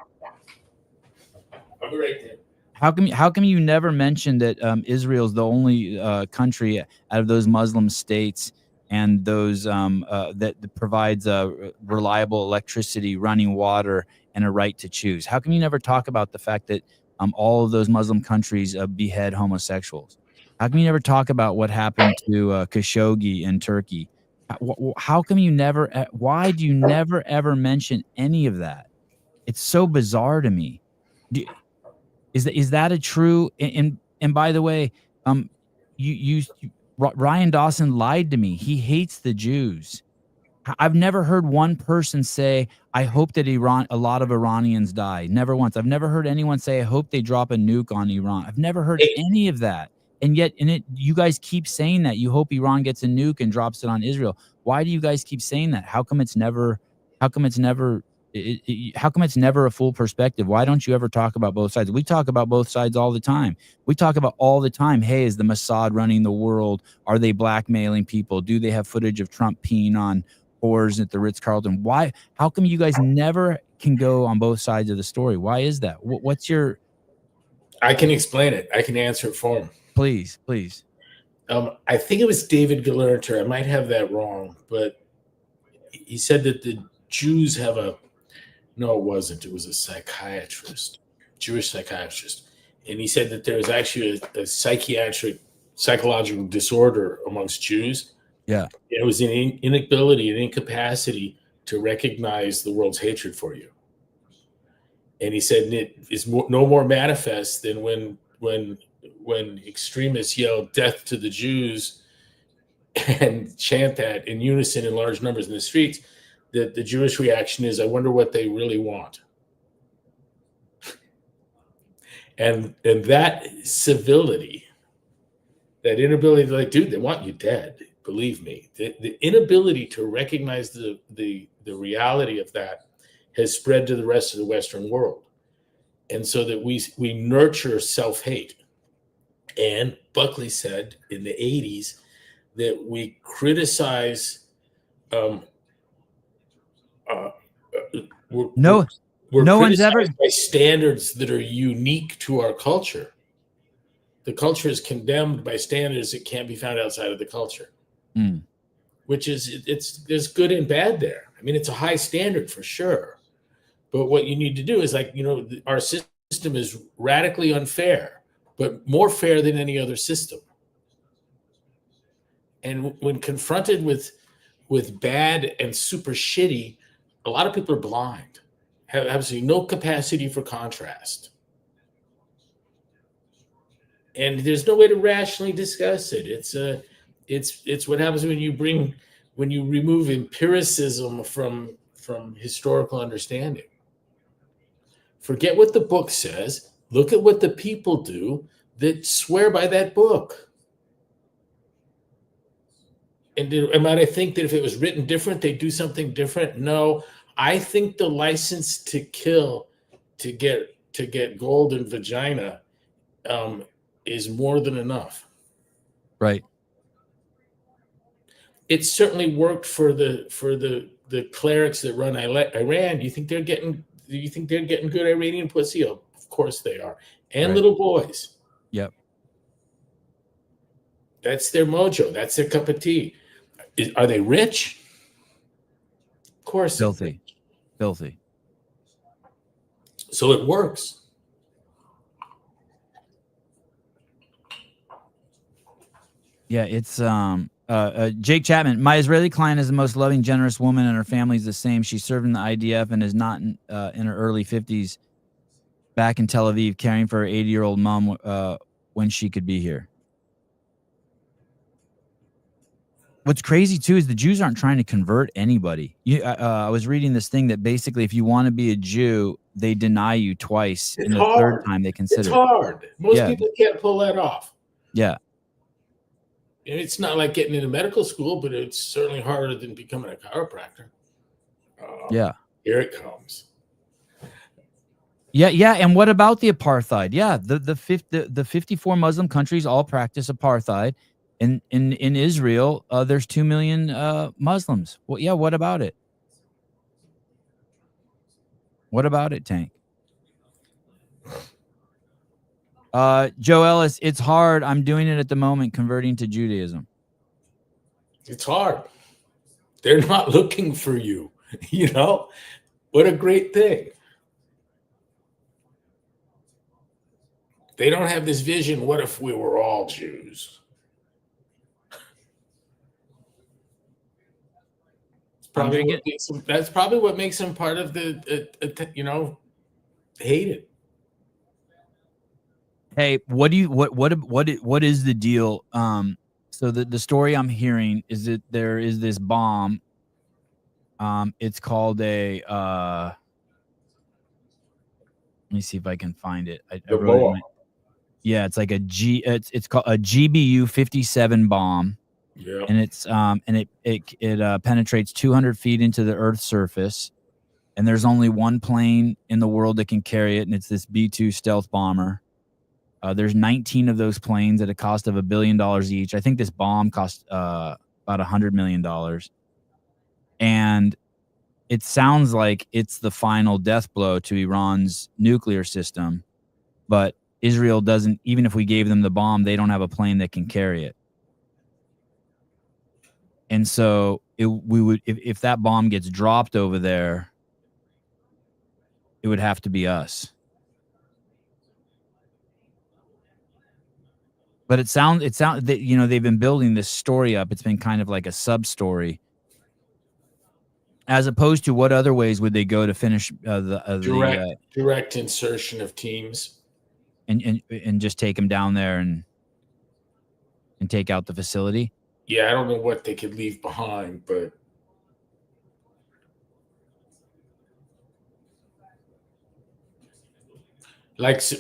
I'll be right there. How come you never mention that Israel's the only country out of those Muslim states and those that provides reliable electricity, running water, and a right to choose? How come you never talk about the fact that all of those Muslim countries behead homosexuals? How come you never talk about what happened to Khashoggi in Turkey? How come you never? Why do you never ever mention any of that? It's so bizarre to me. Is that a true? And by the way, Ryan Dawson lied to me. He hates the Jews. I've never heard one person say, I hope that a lot of Iranians die. Never once. I've never heard anyone say, I hope they drop a nuke on Iran. I've never heard any of that. And yet you guys keep saying that. You hope Iran gets a nuke and drops it on Israel. Why do you guys keep saying that? How come it's never a full perspective? Why don't you ever talk about both sides? We talk about both sides all the time. We talk about all the time, hey, is the Mossad running the world? Are they blackmailing people? Do they have footage of Trump peeing on whores at the Ritz-Carlton? Why? How come you guys never can go on both sides of the story? Why is that? What's your... I can explain it. I can answer it for him. Please. I think it was David Galerter. I might have that wrong, but he said that the Jews have no, it wasn't. It was a psychiatrist, Jewish psychiatrist. And he said that there is actually a psychological disorder amongst Jews. Yeah. It was an inability, an incapacity to recognize the world's hatred for you. And he said it is no more manifest than when extremists yell death to the Jews and chant that in unison in large numbers in the streets. That the Jewish reaction is, I wonder what they really want. And that civility, that inability to dude, they want you dead. Believe me, the inability to recognize the reality of that has spread to the rest of the Western world. And so that we nurture self-hate. And Buckley said in the 80s that we criticize no one's ever by standards that are unique to our culture. The culture is condemned by standards that can't be found outside of the culture, which is there's good and bad there. I mean, it's a high standard for sure, but what you need to do is our system is radically unfair, but more fair than any other system. And when confronted with with bad and super shitty, a lot of people are blind, have absolutely no capacity for contrast. And there's no way to rationally discuss it. It's what happens when you remove empiricism from historical understanding. Forget what the book says. Look at what the people do that swear by that book. And might I think that if it was written different, they'd do something different? No, I think the license to kill, to get gold and vagina, is more than enough. Right. It certainly worked for the clerics that run Iran. Do you think they're getting good Iranian pussy? Oh, of course they are. And right. Little boys. Yep. That's their mojo. That's their cup of tea. Are they rich? Of course. Filthy. Filthy. So it works. Yeah, it's Jake Chapman. My Israeli client is the most loving, generous woman, and her family's the same. She served in the IDF and is not in her early 50s, back in Tel Aviv, caring for her 80-year-old mom when she could be here. What's crazy too is the Jews aren't trying to convert anybody. I was reading this thing that basically, if you want to be a Jew, they deny you twice, and the third time they consider. It's hard. Most people can't pull that off. Yeah. It's not like getting into medical school, but it's certainly harder than becoming a chiropractor. Yeah. Here it comes. Yeah, yeah. And what about the apartheid? Yeah, the 54 Muslim countries all practice apartheid. In Israel, there's 2 million Muslims. Well, yeah, what about it? What about it, Tank? Joe Ellis, it's hard. I'm doing it at the moment, converting to Judaism. It's hard. They're not looking for you. You know, what a great thing. They don't have this vision. What if we were all Jews? That's probably what makes them part of the hated. Hey, what is the deal? So the story I'm hearing is that there is this bomb. It's called a let me see if I can find it. I wrote it. Yeah, it's like it's called a GBU-57 bomb. Yeah. And it's it penetrates 200 feet into the Earth's surface, and there's only one plane in the world that can carry it, and it's this B-2 stealth bomber. There's 19 of those planes at a cost of $1 billion each. I think this bomb cost about $100 million, and it sounds like it's the final death blow to Iran's nuclear system. But Israel doesn't. Even if we gave them the bomb, they don't have a plane that can carry it. And so if that bomb gets dropped over there, it would have to be us. But it sounds that they've been building this story up. It's been kind of like a sub story, as opposed to what other ways would they go to finish the direct insertion of teams and just take them down there and take out the facility. Yeah, I don't know what they could leave behind, but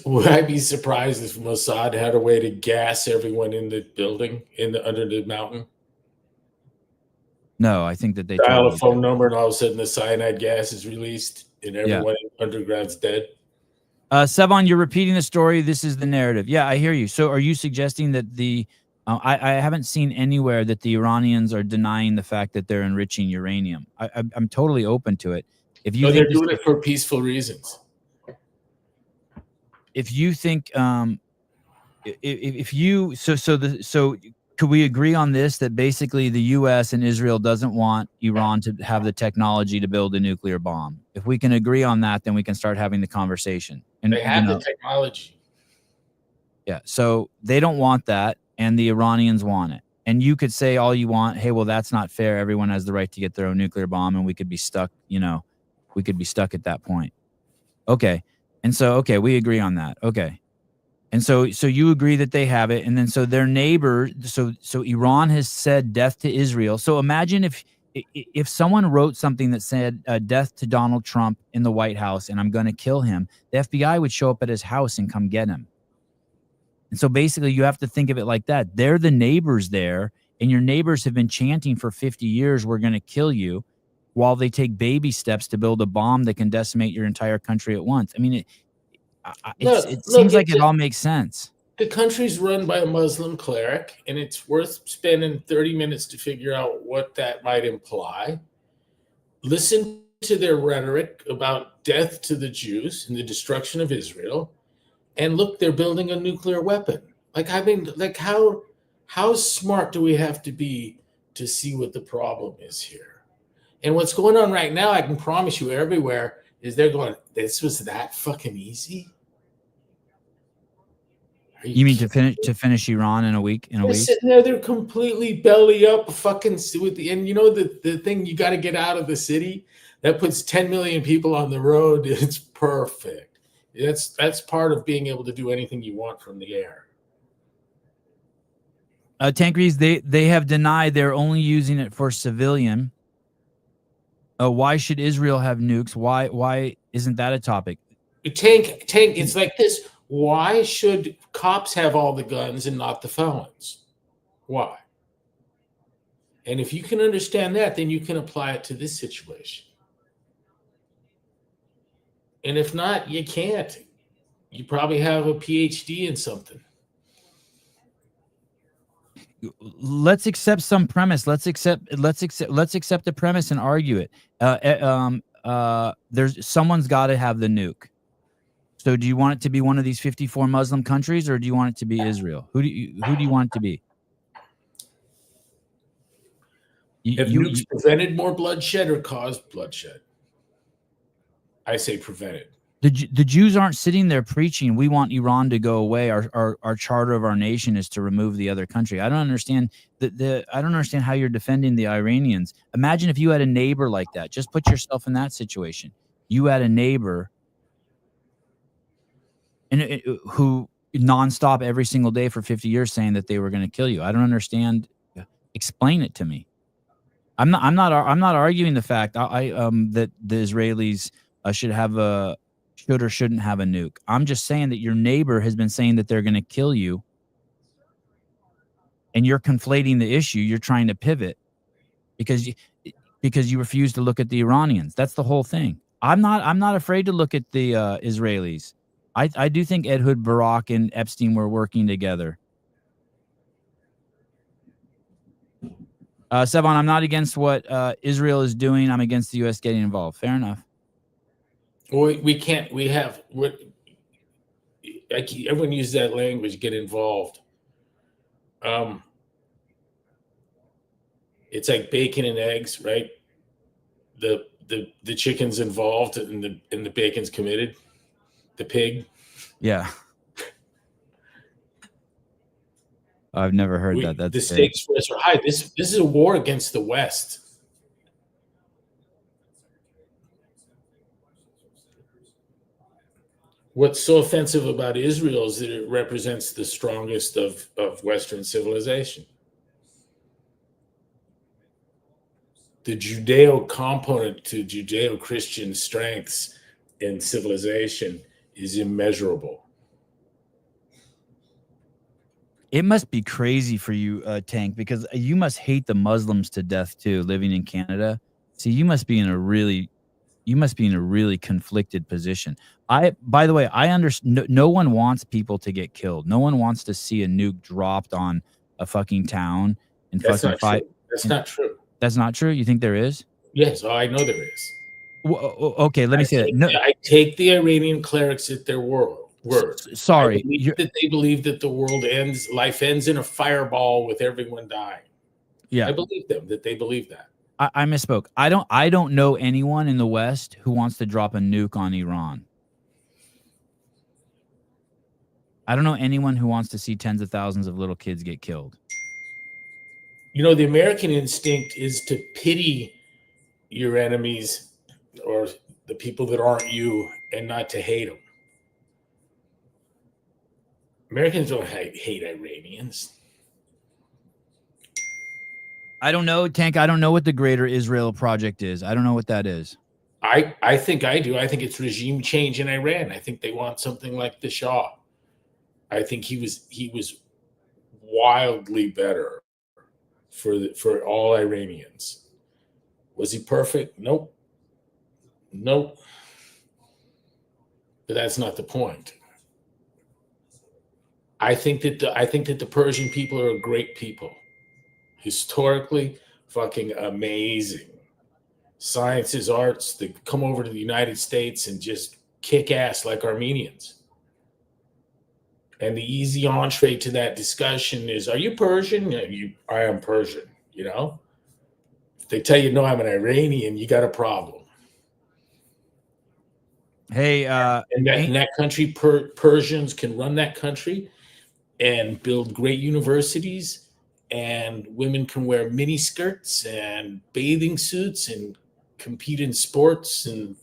would I be surprised if Mossad had a way to gas everyone in the building under the mountain? No, I think that they dial a phone number and all of a sudden the cyanide gas is released and everyone underground's dead. Sevon, you're repeating the story. This is the narrative. Yeah, I hear you. So are you suggesting that I haven't seen anywhere that the Iranians are denying the fact that they're enriching uranium. I'm totally open to it. If you they're doing it for peaceful reasons. If you think, so could we agree on this, that basically the U.S. and Israel doesn't want Iran to have the technology to build a nuclear bomb? If we can agree on that, then we can start having the conversation. And they have the technology. Yeah, so they don't want that. And the Iranians want it. And you could say all you want, hey, well, that's not fair. Everyone has the right to get their own nuclear bomb, and we could be stuck, we could be stuck at that point. Okay. And so, okay, we agree on that. Okay. And so you agree that they have it. And then so their neighbor, so Iran has said death to Israel. So imagine if someone wrote something that said death to Donald Trump in the White House and I'm going to kill him, the FBI would show up at his house and come get him. And so basically you have to think of it like that. They're the neighbors there, and your neighbors have been chanting for 50 years, we're going to kill you, while they take baby steps to build a bomb that can decimate your entire country at once. I mean, it seems like it all makes sense. The country's run by a Muslim cleric, and it's worth spending 30 minutes to figure out what that might imply. Listen to their rhetoric about death to the Jews and the destruction of Israel. And look, they're building a nuclear weapon. How smart do we have to be to see what the problem is here? And what's going on right now, I can promise you everywhere, is they're going, this was that fucking easy? You mean to finish Iran in a week? They're sitting there, they're completely belly up, fucking with the, and the thing, you got to get out of the city. That puts 10 million people on the road. It's perfect. That's part of being able to do anything you want from the air. Tankries, they have denied they're only using it for civilian. Why should Israel have nukes? Why isn't that a topic? Tank, it's like this. Why should cops have all the guns and not the felons? Why? And if you can understand that, then you can apply it to this situation. And if not, you can't. You probably have a PhD in something. Let's accept some premise. Let's accept the premise and argue it. Someone's got to have the nuke. So do you want it to be one of these 54 Muslim countries, or do you want it to be Israel? Who do you want it to be? Have nukes prevented more bloodshed or caused bloodshed? I say prevented. The Jews aren't sitting there preaching, we want Iran to go away. Our charter of our nation is to remove the other country. I don't understand I don't understand how you're defending the Iranians. Imagine if you had a neighbor like that. Just put yourself in that situation. You had a neighbor who nonstop every single day for 50 years saying that they were going to kill you. I don't understand. Explain it to me. I'm not arguing the fact that the Israelis should or shouldn't have a nuke. I'm just saying that your neighbor has been saying that they're going to kill you, and you're conflating the issue. You're trying to pivot because you refuse to look at the Iranians. That's the whole thing. I'm not afraid to look at the Israelis. I do think Ehud Barak and Epstein were working together. Sevon, I'm not against what Israel is doing. I'm against the U.S. getting involved. Fair enough. We can't. We have. Everyone uses that language. Get involved. It's like bacon and eggs, right? The chicken's involved and the bacon's committed. The pig. Yeah. I've never heard that. That's the stakes for us are high. This is a war against the West. What's so offensive about Israel is that it represents the strongest of Western civilization. The Judeo component to Judeo-Christian strengths in civilization is immeasurable. It must be crazy for you, Tank, because you must hate the Muslims to death too, living in Canada. See, you must be in a really conflicted position. By the way, I understand. No one wants people to get killed. No one wants to see a nuke dropped on a fucking town and That's fucking not fight. True. That's not true. That's not true. You think there is? Yes, I know there is. Okay, let me say that. No, I take the Iranian clerics at their word. Sorry, they believe that the world ends, life ends in a fireball with everyone dying. Yeah, I believe them that they believe that. I misspoke. I don't know anyone in the West who wants to drop a nuke on Iran. I don't know anyone who wants to see tens of thousands of little kids get killed. You know, the American instinct is to pity your enemies or the people that aren't you and not to hate them. Americans don't hate Iranians. I don't know, Tank. I don't know what the Greater Israel Project is. I don't know what that is. I think I do. I think it's regime change in Iran. I think they want something like the Shah. I think he was wildly better for all Iranians. Was he perfect? Nope. Nope. But that's not the point. I think that the Persian people are a great people. Historically, fucking amazing. Sciences, arts, they come over to the United States and just kick ass like Armenians. And the easy entree to that discussion is, are you Persian? I am Persian, you know? If they tell you, no, I'm an Iranian, you got a problem. Hey, in that country, Persians can run that country and build great universities, and women can wear mini skirts and bathing suits and compete in sports. And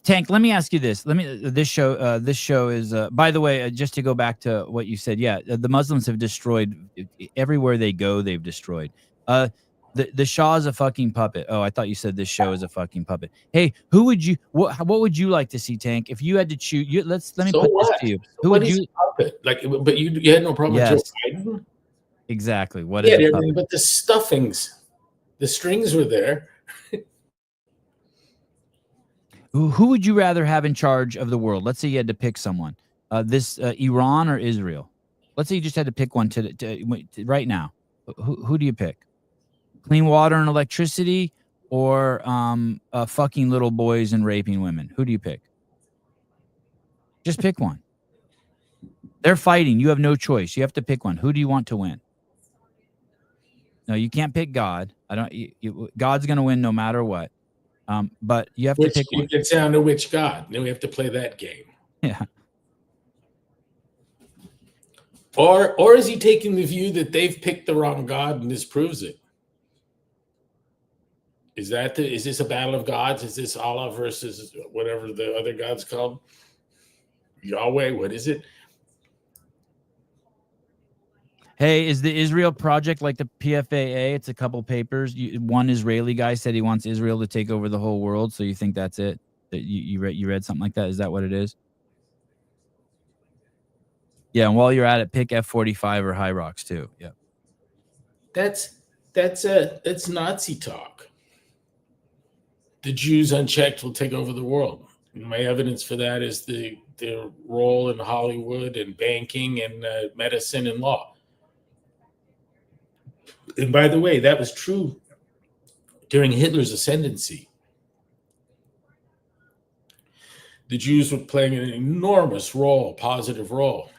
Tank, let me ask you this. This show is by the way, just to go back to what you said. Yeah, the Muslims have destroyed everywhere they go. They've destroyed. The Shah is a fucking puppet. Oh, I thought you said this show is a fucking puppet. Hey, who would you what would you like to see, Tank? If you had to choose, let me put this to you. Who what would you puppet? Like, but you had no problem with Joe Biden? Exactly. What is everything but the stuffings. The strings were there. Who would you rather have in charge of the world? Let's say you had to pick someone. Iran or Israel? Let's say you just had to pick one right now. Who do you pick? Clean water and electricity, or fucking little boys and raping women? Who do you pick? Just pick one. They're fighting. You have no choice. You have to pick one. Who do you want to win? No, you can't pick God. God's going to win no matter what. But you have to pick one. It's down to which God. Then we have to play that game. Yeah. Or is he taking the view that they've picked the wrong God and this proves it? Is this a battle of gods? Is this Allah versus whatever the other god's called? Yahweh, what is it? Hey, is the Israel Project like the PFAA? It's a couple papers. One Israeli guy said he wants Israel to take over the whole world. So you think that's it? That you read something like that? Is that what it is? Yeah, and while you're at it, pick F-45 or High Rocks too. Yeah. That's Nazi talk. The Jews unchecked will take over the world. And my evidence for that is their role in Hollywood and banking and medicine and law. And by the way, that was true during Hitler's ascendancy. The Jews were playing an enormous role, positive role,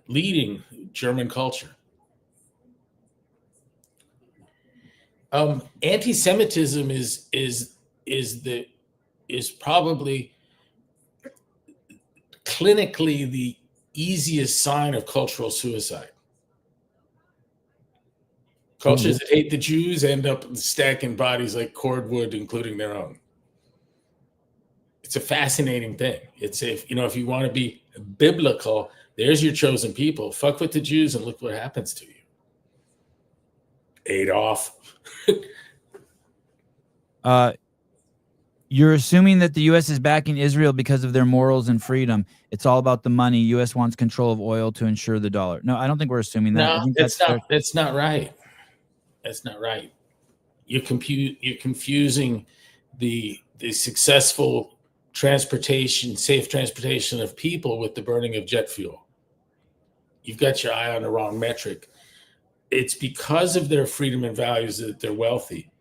leading German culture. Anti-Semitism is probably clinically the easiest sign of cultural suicide. Cultures that hate the Jews end up stacking bodies like cordwood, including their own. It's a fascinating thing. It's if you want to be biblical, there's your chosen people. Fuck with the Jews and look what happens to you. Adolf. You're assuming that the U.S. is backing Israel because of their morals and freedom. It's all about the money. U.S. wants control of oil to ensure the dollar. No, I don't think we're assuming that. No, that's not right. That's not right. You're confusing the successful safe transportation of people with the burning of jet fuel. You've got your eye on the wrong metric. It's because of their freedom and values that they're wealthy.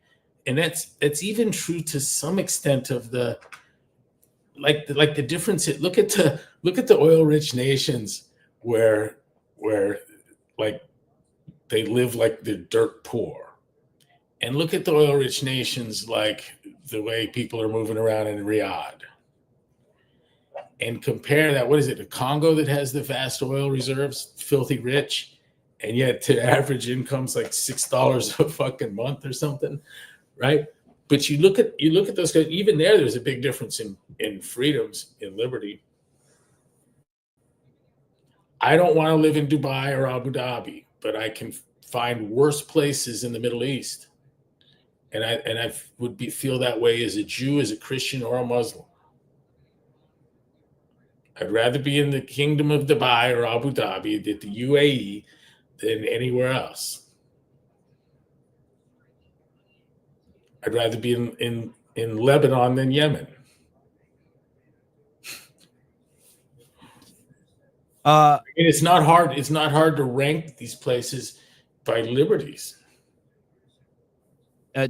And that's even true to some extent of the difference. Look at the oil-rich nations where like they live like they're dirt poor, and look at the oil-rich nations like the way people are moving around in Riyadh. and compare that, what is it, the Congo that has the vast oil reserves, filthy rich, and yet to average income's like $6 a fucking month or something, right? But you look at those guys, even there's a big difference in freedoms, in liberty. I don't want to live in Dubai or Abu Dhabi, but I can find worse places in the Middle East. And I would feel that way as a Jew, as a Christian, or a Muslim. I'd rather be in the Kingdom of Dubai or Abu Dhabi, the UAE, than anywhere else. I'd rather be in Lebanon than Yemen. And it's not hard. It's not hard to rank these places by liberties.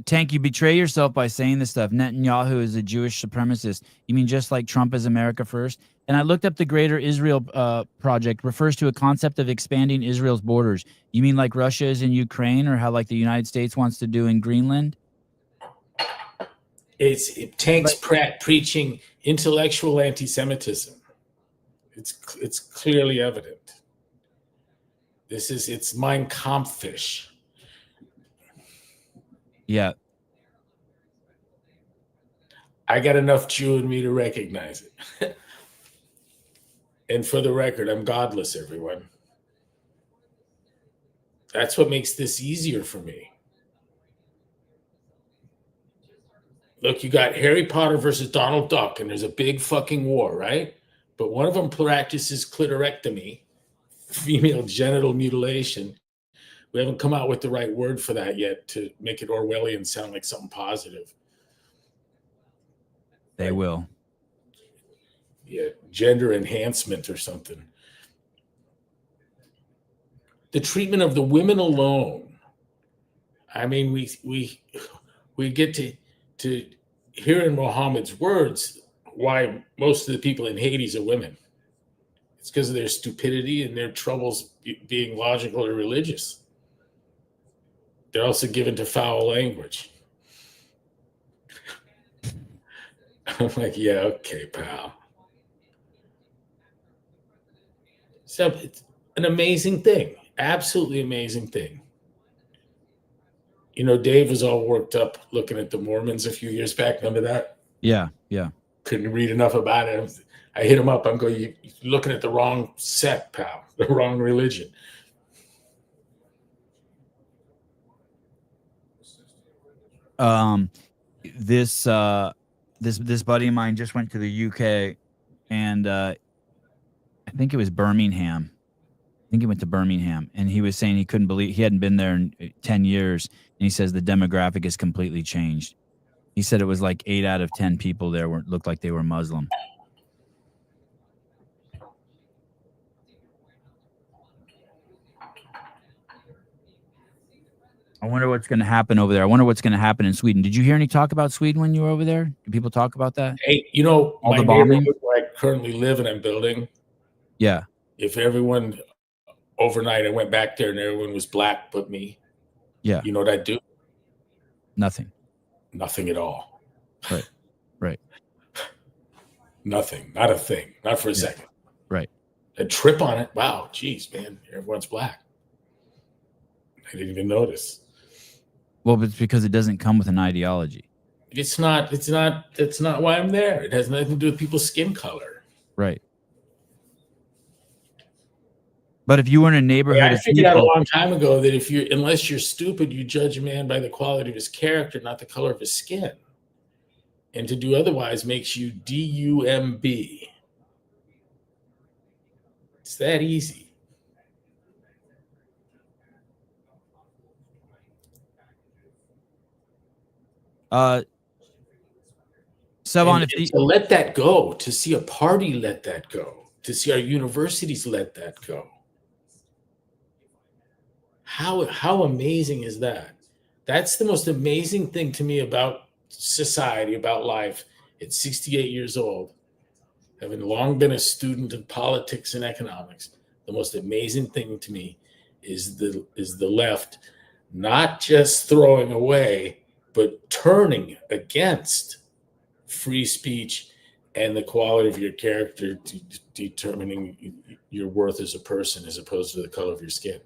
Tank, you betray yourself by saying this stuff. Netanyahu is a Jewish supremacist. You mean just like Trump is America first? And I looked up the Greater Israel Project, refers to a concept of expanding Israel's borders. You mean like Russia is in Ukraine, or how like the United States wants to do in Greenland? It's Tank's preaching intellectual anti-Semitism. It's clearly evident. It's Mein Kampfish. Yeah. I got enough Jew in me to recognize it. And for the record, I'm godless, everyone. That's what makes this easier for me. Look, you got Harry Potter versus Donald Duck, and there's a big fucking war, right? But one of them practices clitorectomy, female genital mutilation. We haven't come out with the right word for that yet to make it Orwellian sound like something positive. They will. Yeah, gender enhancement or something. The treatment of the women alone. I mean, we get to hear in Muhammad's words why most of the people in Hades are women. It's because of their stupidity and their troubles being logical or religious. They're also given to foul language. I'm like, yeah, okay, pal. So it's an amazing thing, absolutely amazing thing. You know, Dave was all worked up looking at the Mormons a few years back. Remember that? Yeah, yeah. Couldn't read enough about it. I hit him up. I'm going, you're looking at the wrong sect, pal, the wrong religion. This buddy of mine just went to the UK, and I think it was Birmingham. I think he went to Birmingham, and he was saying he couldn't believe he hadn't been there in 10 years. And he says the demographic has completely changed. He said it was like 8 out of 10 people there looked like they were Muslim. I wonder what's going to happen over there. I wonder what's going to happen in Sweden. Did you hear any talk about Sweden when you were over there? Did people talk about that? Hey, you know, all my the bombing where I currently live and I'm building. Yeah. If everyone overnight, I went back there and everyone was black but me. Yeah. You know what I'd do? Nothing. Nothing at all. Right. Right. Nothing. Not a thing. Not for a second. Right. I'd trip on it. Wow. Geez, man. Everyone's black. I didn't even notice. Well, it's because it doesn't come with an ideology. It's not why I'm there. It has nothing to do with people's skin color. Right. But if you were in a neighborhood, I figured out a long time ago that unless you're stupid, you judge a man by the quality of his character, not the color of his skin. And to do otherwise makes you DUMB. It's that easy. To let that go, to see a party let that go, to see our universities let that go. How amazing is that? That's the most amazing thing to me about society, about life. At 68 years old, having long been a student of politics and economics, the most amazing thing to me is the left not just throwing away, but turning against free speech and the quality of your character determining your worth as a person as opposed to the color of your skin.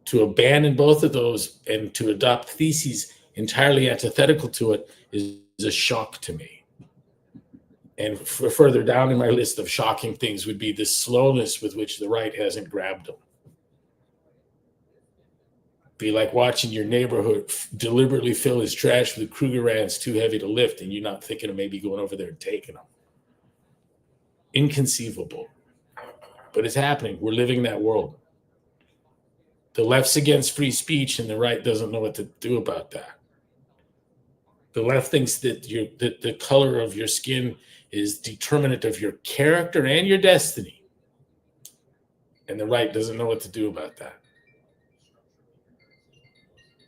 To abandon both of those and to adopt theses entirely antithetical to it is a shock to me. And further down in my list of shocking things would be the slowness with which the right hasn't grabbed them. Be like watching your neighborhood deliberately fill his trash with Krugerrands too heavy to lift, and you're not thinking of maybe going over there and taking them. Inconceivable. But it's happening. We're living that world. The left's against free speech, and the right doesn't know what to do about that. The left thinks that the color of your skin is determinant of your character and your destiny. And the right doesn't know what to do about that.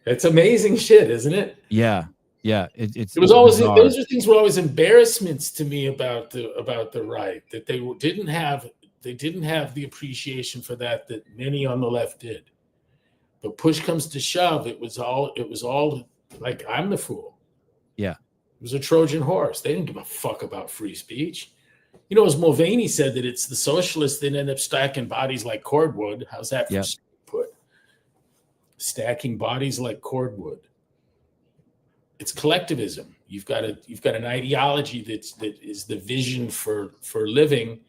It's amazing shit, isn't it? Yeah. It was always bizarre. Those are things were always embarrassments to me about the right, that they didn't have the appreciation for that many on the left did. But push comes to shove, it was all like, I'm the fool. Yeah. It was a Trojan horse. They didn't give a fuck about free speech. You know, as Mulvaney said, that it's the socialists that end up stacking bodies like cordwood. How's that for put? Stacking bodies like cordwood. It's collectivism. You've got an ideology that is the vision for living,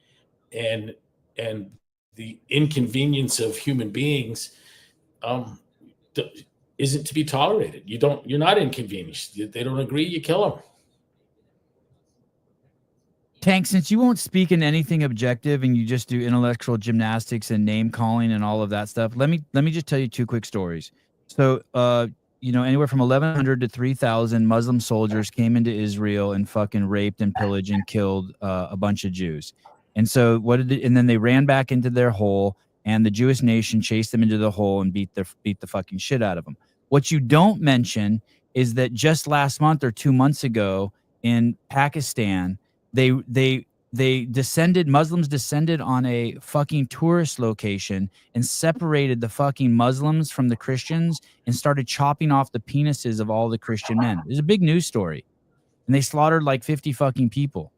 and the inconvenience of human beings isn't to be tolerated. You're not inconvenienced. They don't agree, you kill them. Tank, since you won't speak in anything objective and you just do intellectual gymnastics and name calling and all of that stuff, let me just tell you two quick stories. So, anywhere from 1,100 to 3,000 Muslim soldiers came into Israel and fucking raped and pillaged and killed a bunch of Jews. And so and then they ran back into their hole, and the Jewish nation chased them into the hole and beat the fucking shit out of them. What you don't mention is that just last month or 2 months ago in Pakistan, Muslims descended on a fucking tourist location and separated the fucking Muslims from the Christians and started chopping off the penises of all the Christian men. It was a big news story. And they slaughtered like 50 fucking people.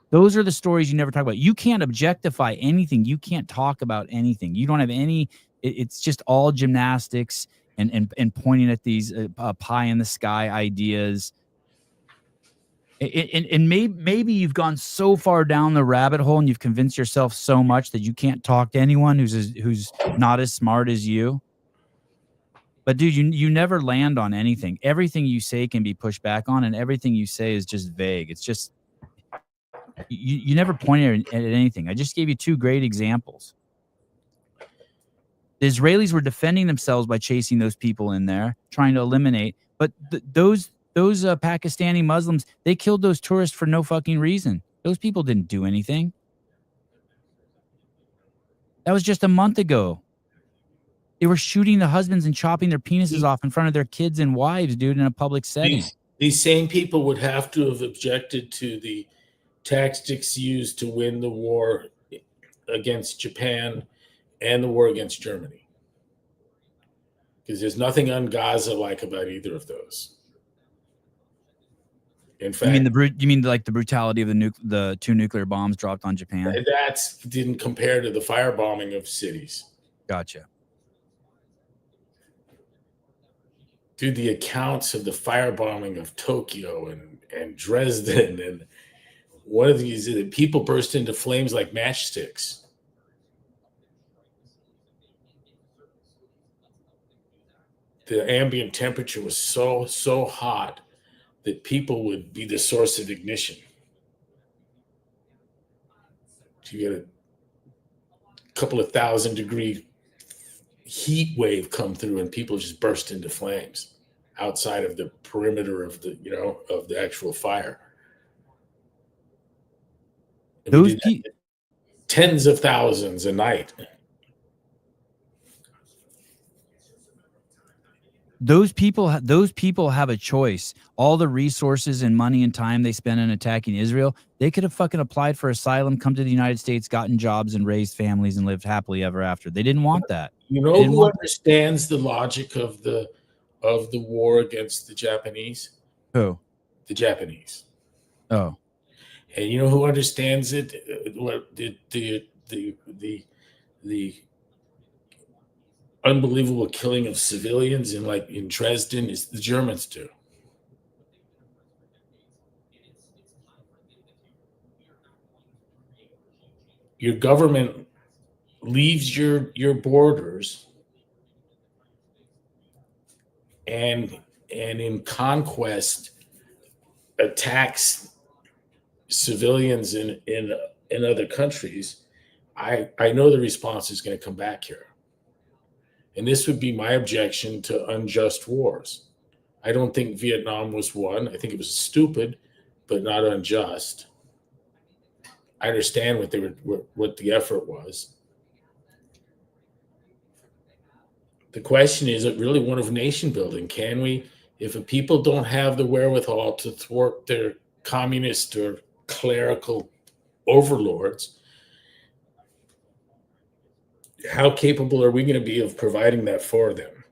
Those are the stories you never talk about. You can't objectify anything. You can't talk about anything. You don't have any, it's just all gymnastics and pointing at these pie in the sky ideas. And maybe you've gone so far down the rabbit hole and you've convinced yourself so much that you can't talk to anyone who's not as smart as you. But dude, you never land on anything. Everything you say can be pushed back on, and everything you say is just vague. It's just you never pointed at anything. I just gave you two great examples. The Israelis were defending themselves by chasing those people in there, trying to eliminate. But those Pakistani Muslims, they killed those tourists for no fucking reason. Those people didn't do anything. That was just a month ago. They were shooting the husbands and chopping their penises off in front of their kids and wives, dude, in a public setting. These same people would have to have objected to the tactics used to win the war against Japan and the war against Germany. Because there's nothing un-Gaza-like about either of those. In fact, you mean like the brutality of the two nuclear bombs dropped on Japan? That didn't compare to the firebombing of cities. Gotcha. Dude, the accounts of the firebombing of Tokyo and Dresden, and one of these people burst into flames like matchsticks. The ambient temperature was so hot that people would be the source of ignition. You get a couple of 1,000-degree heat wave come through, and people just burst into flames outside of the perimeter of the actual fire. And tens of thousands a night. Those people have a choice. All the resources and money and time they spend on attacking Israel, they could have fucking applied for asylum, come to the United States, gotten jobs, and raised families and lived happily ever after. They didn't want that. You know who understands the logic of the war against the Japanese? Who? The Japanese. Oh. And you know who understands it? What the unbelievable killing of civilians in Dresden is the Germans do. Your government leaves your borders and in conquest attacks civilians in other countries. I know the response is going to come back here. And this would be my objection to unjust wars. I don't think Vietnam was won. I think it was stupid, but not unjust. I understand what the effort was. The question is, it really one of nation building? Can we, if a people don't have the wherewithal to thwart their communist or clerical overlords, how capable are we going to be of providing that for them?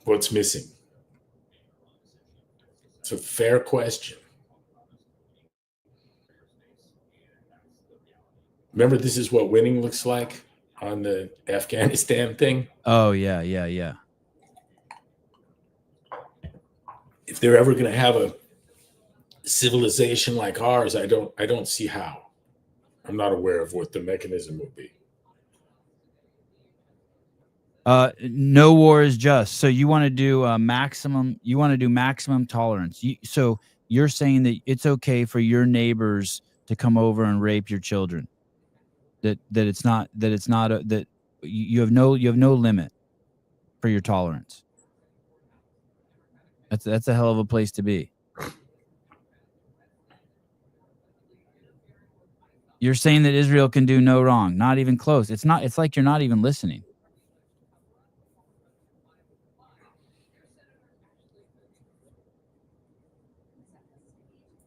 What's missing? It's a fair question. Remember, this is what winning looks like on the Afghanistan thing. Oh yeah, yeah, yeah. If they're ever going to have a civilization like ours, I don't see how. I'm not aware of what the mechanism will be. No war is just. So you want to do maximum. You want to do maximum tolerance. So you're saying that it's okay for your neighbors to come over and rape your children. That you have no limit for your tolerance. That's a hell of a place to be. You're saying that Israel can do no wrong, not even close. It's like you're not even listening.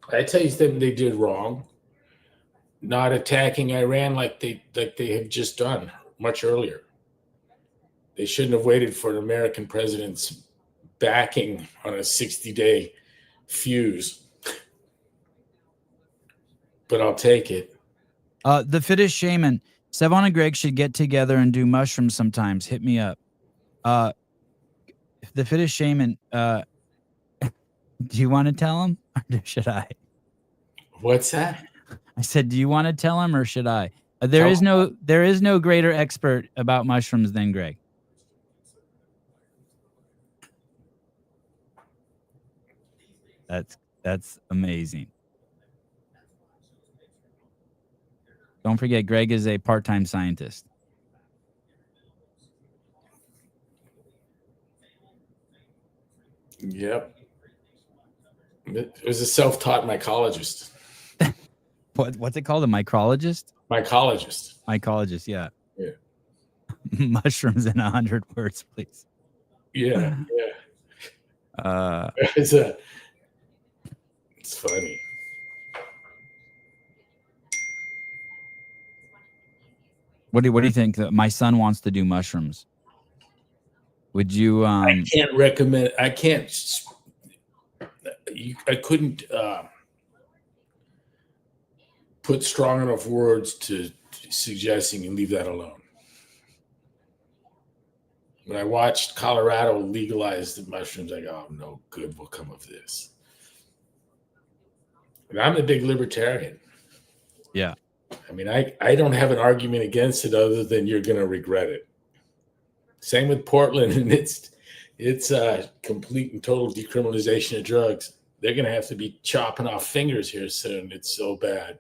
I tell you something they did wrong. Not attacking Iran like they have just done much earlier. They shouldn't have waited for an American president's backing on a 60-day fuse. But I'll take it. The fittest shaman, Sevon and Greg should get together and do mushrooms sometimes. Hit me up. The fittest shaman, do you want to tell him or should I? What's that? I said, do you want to tell him or should I? There is no greater expert about mushrooms than Greg. That's amazing. Don't forget, Greg is a part-time scientist. Yep. It was a self-taught mycologist. What's it called? A mycologist? Mycologist. Mycologist, yeah. Yeah. Mushrooms in 100 words, please. Yeah, yeah. It's funny. What do you think? My son wants to do mushrooms. Would you? I can't recommend. I can't. I couldn't put strong enough words to suggesting you leave that alone. When I watched Colorado legalize the mushrooms, I go, "Oh, no good will come of this." And I'm a big libertarian. Yeah. I mean, I don't have an argument against it other than you're going to regret it. Same with Portland and its complete and total decriminalization of drugs. They're going to have to be chopping off fingers here soon. It's so bad.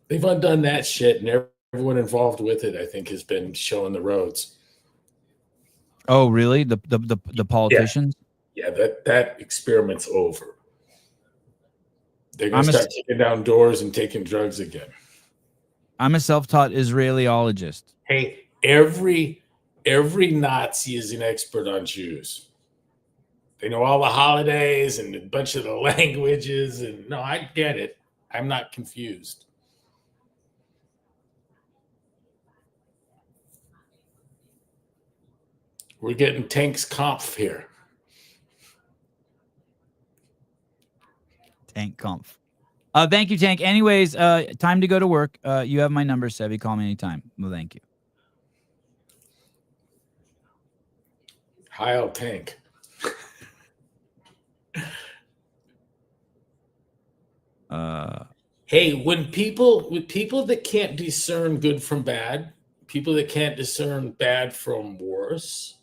They've undone that shit, and everyone involved with it, I think, has been showing the roads. Oh, really? The politicians? Yeah, that experiment's over. They're going to start kicking down doors and taking drugs again. I'm a self-taught Israeliologist. Hey, every Nazi is an expert on Jews. They know all the holidays and a bunch of the languages. And no, I get it. I'm not confused. We're getting Tanks Kampf here. Tank Conf. Thank you, Tank. Anyways, time to go to work. You have my number, Sevi. Call me anytime. Well, thank you. Heil Tank. Hey, with people that can't discern good from bad, people that can't discern bad from worse,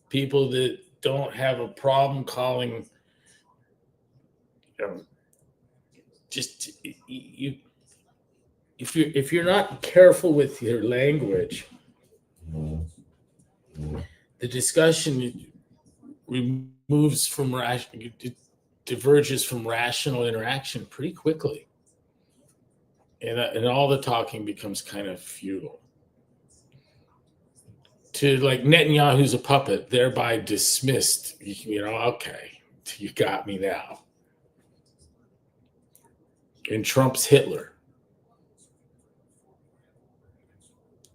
people that don't have a problem calling, just you. If you're not careful with your language, the discussion removes from diverges from rational interaction pretty quickly. And all the talking becomes kind of futile. To like Netanyahu's a puppet, thereby dismissed, okay, you got me now. And Trump's Hitler.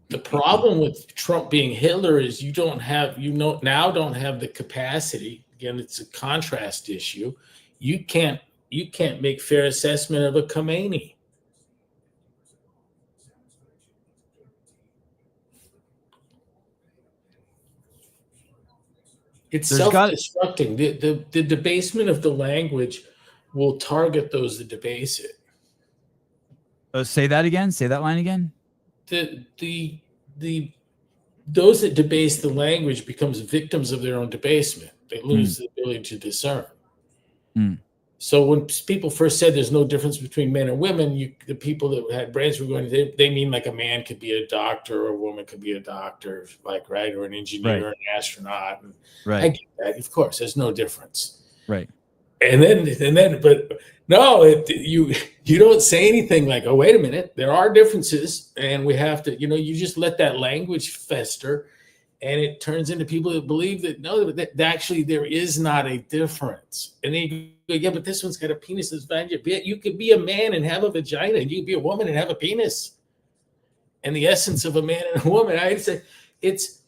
The problem with Trump being Hitler is you now don't have the capacity. Again, it's a contrast issue. You can't make fair assessment of a Khomeini. It's self-destructing. The debasement of the language will target those that debase it. Say that again. Say that line again. Those that debase the language becomes victims of their own debasement. They lose the ability to discern. So when people first said there's no difference between men and women, the people that had brains were going, they mean like a man could be a doctor or a woman could be a doctor, like, right, or an engineer or an astronaut. And right. I get that. Of course, there's no difference. Right. And then, but no, you don't say anything like, oh, wait a minute, there are differences, and we have to, you just let that language fester, and it turns into people that believe that no, that actually there is not a difference. And then you go, yeah, but this one's got a penis that's vagina. You could be a man and have a vagina, and you could be a woman and have a penis. And the essence of a man and a woman, I'd say, it's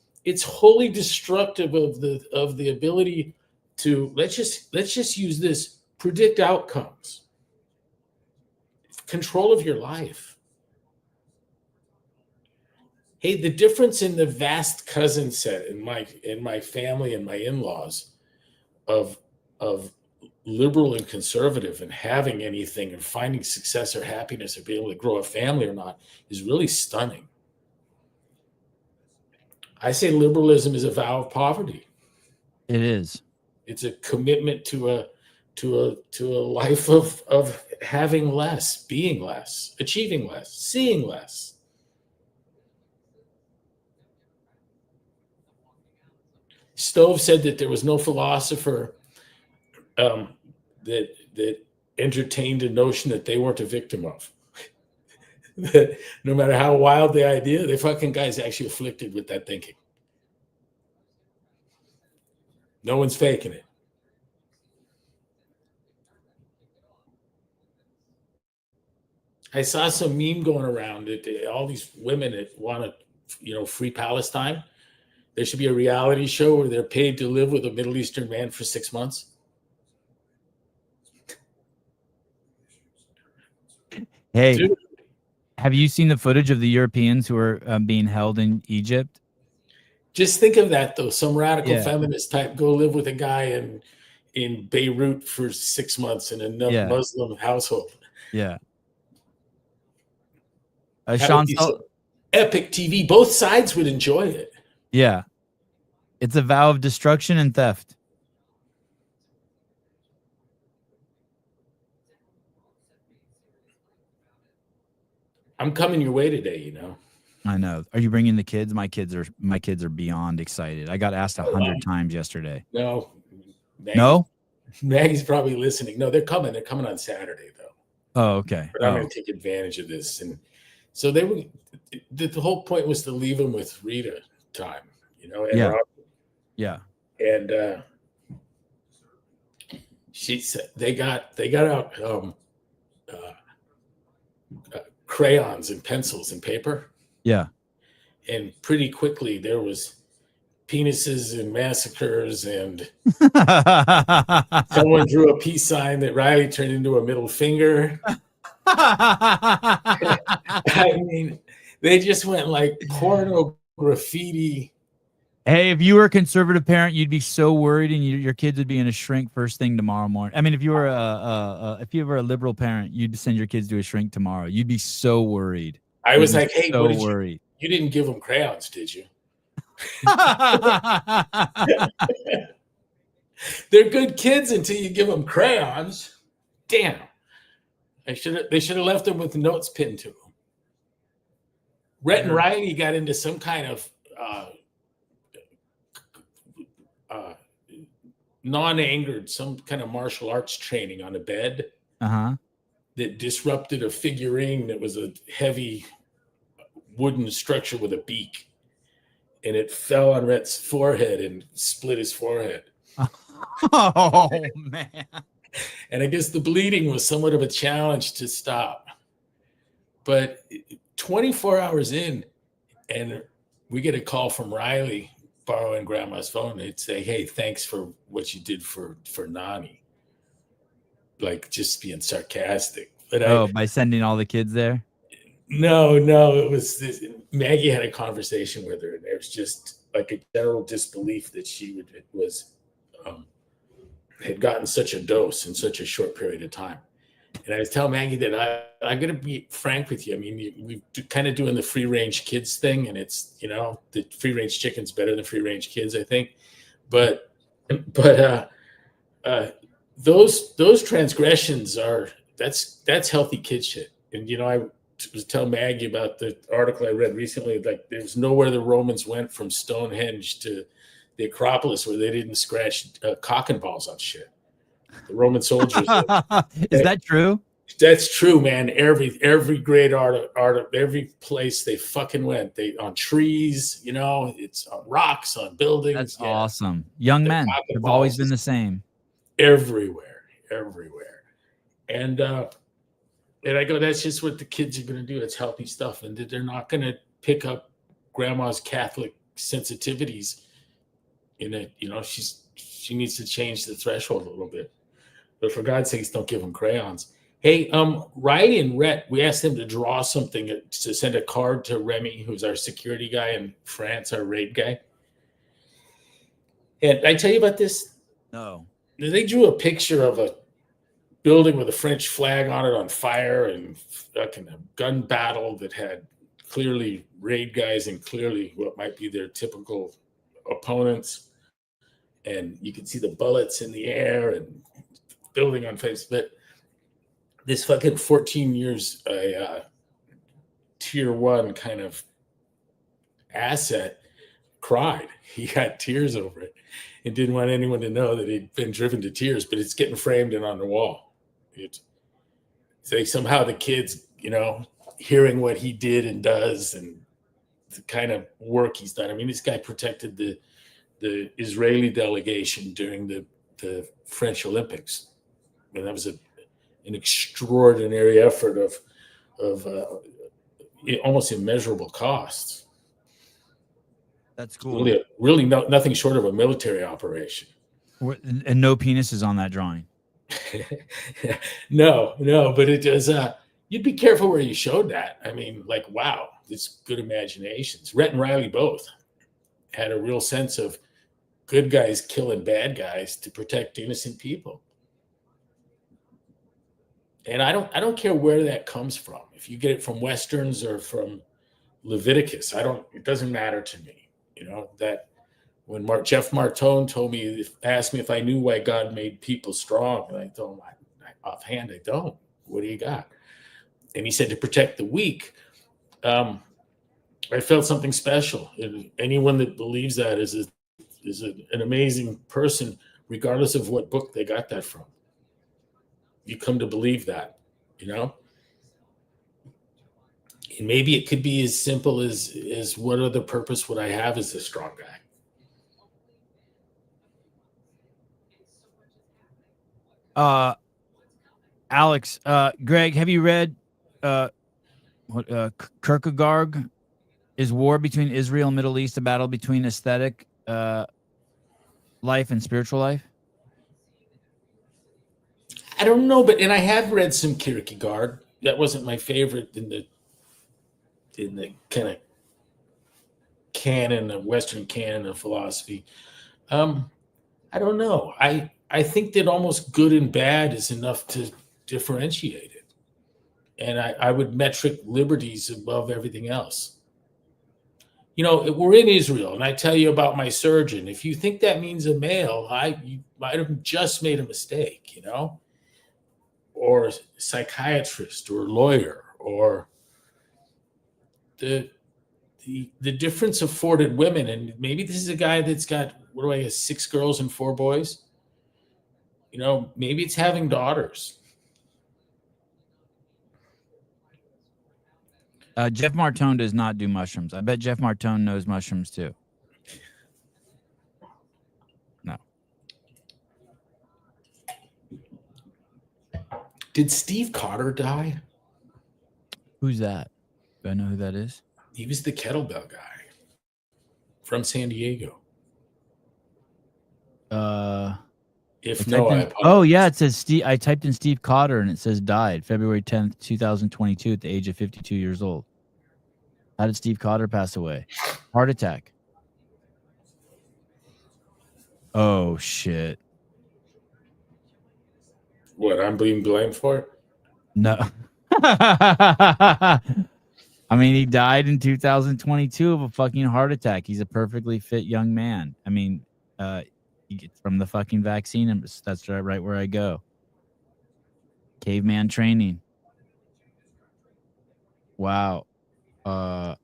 wholly destructive of the ability to let's just use this, predict outcomes, control of your life. Hey, the difference in the vast cousin set in my family and my in-laws of liberal and conservative and having anything and finding success or happiness or being able to grow a family or not is really stunning. I say liberalism is a vow of poverty. It is. It's a commitment to a life of having less, being less, achieving less, seeing less. Stove said that there was no philosopher that entertained a notion that they weren't a victim of. That no matter how wild the idea, the fucking guy's actually afflicted with that thinking. No one's faking it. I saw some meme going around that all these women that want to, free Palestine. There should be a reality show where they're paid to live with a Middle Eastern man for 6 months. Hey, Dude. Have you seen the footage of the Europeans who are being held in Egypt? Just think of that, though. Some radical feminist type go live with a guy in Beirut for 6 months in a Muslim household. Yeah. Epic TV. Both sides would enjoy it. Yeah. It's a vow of destruction and theft. I'm coming your way today, I know. Are you bringing the kids? My kids are beyond excited. I got asked 100 times yesterday. No. Maggie's probably listening. No, they're coming. They're coming on Saturday, though. Oh, okay. But I'm going to take advantage of this. And so the whole point was to leave them with Rita time, and yeah. Rob. Yeah. And she said they got out crayons and pencils and paper. Yeah. And pretty quickly there was penises and massacres, and someone drew a peace sign that Riley turned into a middle finger. I mean, they just went like porno graffiti. Hey, if you were a conservative parent, you'd be so worried, and your kids would be in a shrink first thing tomorrow morning. I mean, if you were a liberal parent, you'd send your kids to a shrink tomorrow. You'd be so worried. I was like, hey, so what did worried. You didn't give them crayons, did you? They're good kids until you give them crayons. Damn. They should have left them with notes pinned to them. Rhett and Riley got into some kind of non-angered, some kind of martial arts training on a bed that disrupted a figurine that was a heavy wooden structure with a beak, and it fell on Rhett's forehead and split his forehead. Oh man. And I guess the bleeding was somewhat of a challenge to stop. But 24 hours in, and we get a call from Riley borrowing Grandma's phone. They'd say, hey, thanks for what you did for Nani. Like, just being sarcastic. But by sending all the kids there? No, it was this. Maggie had a conversation with her, and there was just like a general disbelief that she had gotten such a dose in such a short period of time. And I was telling Maggie that I'm going to be frank with you. I mean, we're kind of doing the free range kids thing, and it's, the free range chicken's better than free range kids, I think. But those transgressions that's healthy kid shit. And, I was telling Maggie about the article I read recently, like there's nowhere the Romans went from Stonehenge to the Acropolis where they didn't scratch cock and balls on shit. The Roman soldiers. Is that true? That's true, man. Every great art, every place they fucking went, they on trees, it's on rocks, on buildings. That's awesome. Young men have always been the same. Everywhere. And I go, that's just what the kids are going to do. It's healthy stuff. And they're not going to pick up Grandma's Catholic sensitivities in it. She needs to change the threshold a little bit. But for God's sakes, don't give them crayons. Hey, Riley and Rhett, we asked them to draw something to send a card to Remy, who's our security guy in France, our raid guy. And I tell you about this? No. They drew a picture of a building with a French flag on it on fire, and fucking a gun battle that had clearly raid guys and clearly what might be their typical opponents. And you can see the bullets in the air and building on fire. But this fucking 14 years tier one kind of asset cried. He had tears over it and didn't want anyone to know that he'd been driven to tears, but it's getting framed and on the wall. It's like somehow the kids, hearing what he did and does and the kind of work he's done. I mean, this guy protected the Israeli delegation during the French Olympics. And that was an extraordinary effort of almost immeasurable costs. That's cool. Really nothing short of a military operation. And no penises on that drawing. No, but it does. You'd be careful where you showed that. I mean, like, wow, it's good imaginations. Rhett and Riley both had a real sense of good guys killing bad guys to protect innocent people. And I don't care where that comes from. If you get it from Westerns or from Leviticus, it doesn't matter to me. That when Jeff Martone asked me if I knew why God made people strong, and I told him, offhand, I don't. What do you got? And he said to protect the weak. I felt something special. And anyone that believes that is an amazing person, regardless of what book they got that from. You come to believe that, And maybe it could be as simple as what other purpose would I have as a strong guy? Alex, Greg, have you read Kierkegaard? Is War Between Israel and Middle East a battle between aesthetic life and spiritual life? I don't know, and I have read some Kierkegaard. That wasn't my favorite in the kind of canon of Western canon of philosophy. I don't know. I think that almost good and bad is enough to differentiate it. And I would metric liberties above everything else. You know, we're in Israel, and I tell you about my surgeon. If you think that means a male, you might have just made a mistake, you know? Or psychiatrist or lawyer, or the difference afforded women. And maybe this is a guy that's got, what do I guess, 6 girls and 4 boys. You know, maybe it's having daughters. Jeff Martone does not do mushrooms. I bet Jeff Martone knows mushrooms too. No. Did Steve Cotter die? Who's that? Do I know who that is? He was the kettlebell guy from San Diego. Oh yeah, it says Steve. I typed in Steve Cotter and it says died February 10th, 2022 at the age of 52 years old. How did Steve Cotter pass away? Heart attack. Oh shit. What, I'm being blamed for it? No. I mean, he died in 2022 of a fucking heart attack. He's a perfectly fit young man. I mean, he gets from the fucking vaccine, and that's right where I go. Caveman training. Wow. Wow.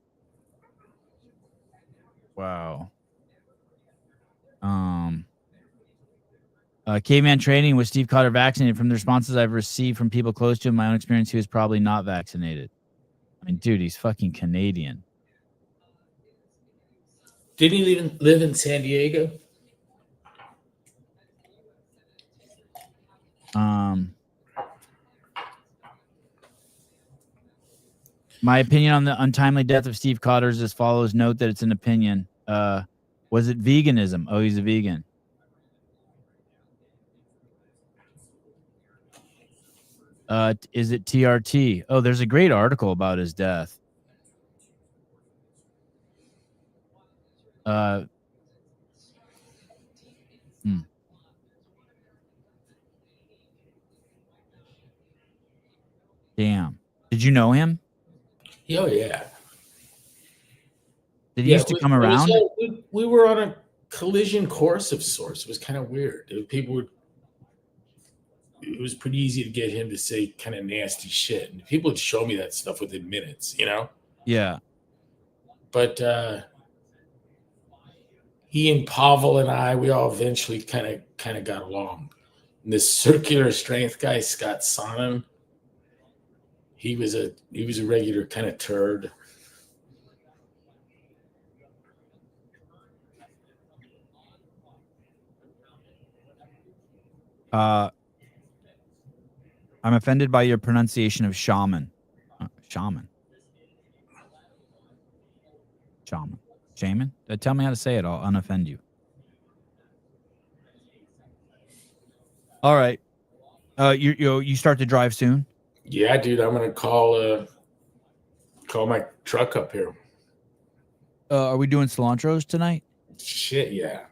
Caveman training. Was Steve Cotter vaccinated? From the responses I've received from people close to him, my own experience, he was probably not vaccinated. I mean, dude, he's fucking Canadian. Didn't he live in San Diego? My opinion on the untimely death of Steve Cotter is as follows. Note that it's an opinion. Was it veganism? Oh, he's a vegan. Is it TRT? Oh, there's a great article about his death. Damn. Did you know him? Oh, yeah. Did he used to come around? We were on a collision course of sorts. It was kind of weird. It was pretty easy to get him to say kind of nasty shit. And people would show me that stuff within minutes, you know? Yeah. But he and Pavel and I, we all eventually kind of got along. And this circular strength guy, Scott Sonnen, he was a regular kind of turd. I'm offended by your pronunciation of shaman. Shaman. Tell me how to say it. I'll unoffend you. All right. You start to drive soon? Yeah, dude. I'm gonna call my truck up here. Are we doing cilantros tonight? Shit, yeah.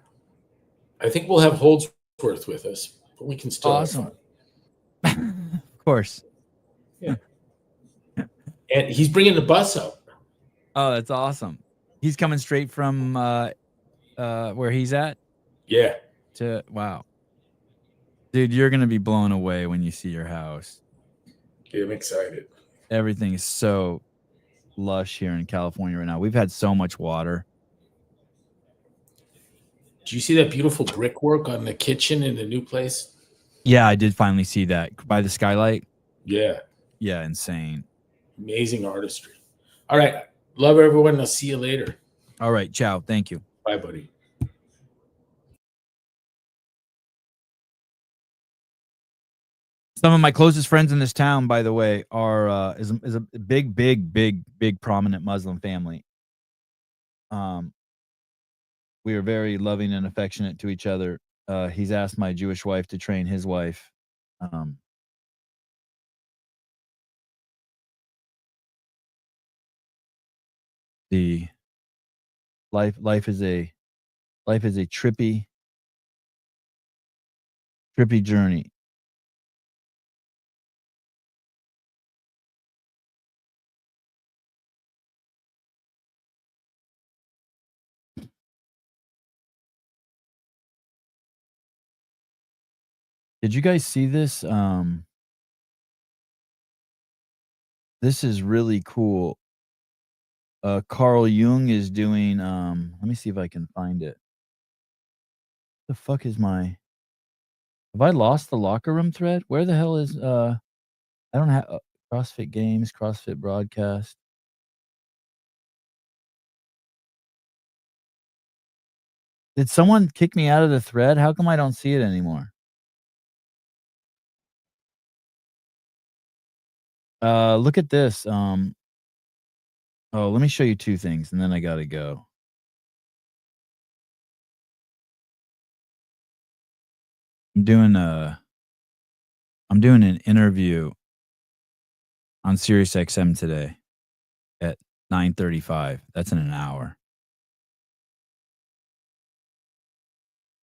I think we'll have Holdsworth with us, but we can still awesome. Of course. Yeah. And he's bringing the bus up. Oh, that's awesome. He's coming straight from where he's at? Yeah. Wow. Dude, you're going to be blown away when you see your house. Yeah, I'm excited. Everything is so lush here in California right now. We've had so much water. Did you see that beautiful brickwork on the kitchen in the new place? Yeah, I did finally see that by the skylight. Yeah. Yeah, insane. Amazing artistry. All right. Love everyone. I'll see you later. All right. Ciao. Thank you. Bye, buddy. Some of my closest friends in this town, by the way, are is a big prominent Muslim family. We are very loving and affectionate to each other. He's asked my Jewish wife to train his wife. The life is a trippy journey. Did you guys see this? This is really cool. Carl Jung is doing let me see if I can find it. The fuck is my Have I lost the locker room thread? Where the hell is I don't have CrossFit Games, CrossFit broadcast. Did someone kick me out of the thread? How come I don't see it anymore? Look at this. Oh, let me show you two things and then I gotta go. I'm doing an interview on Sirius XM today at 9:35. That's in an hour.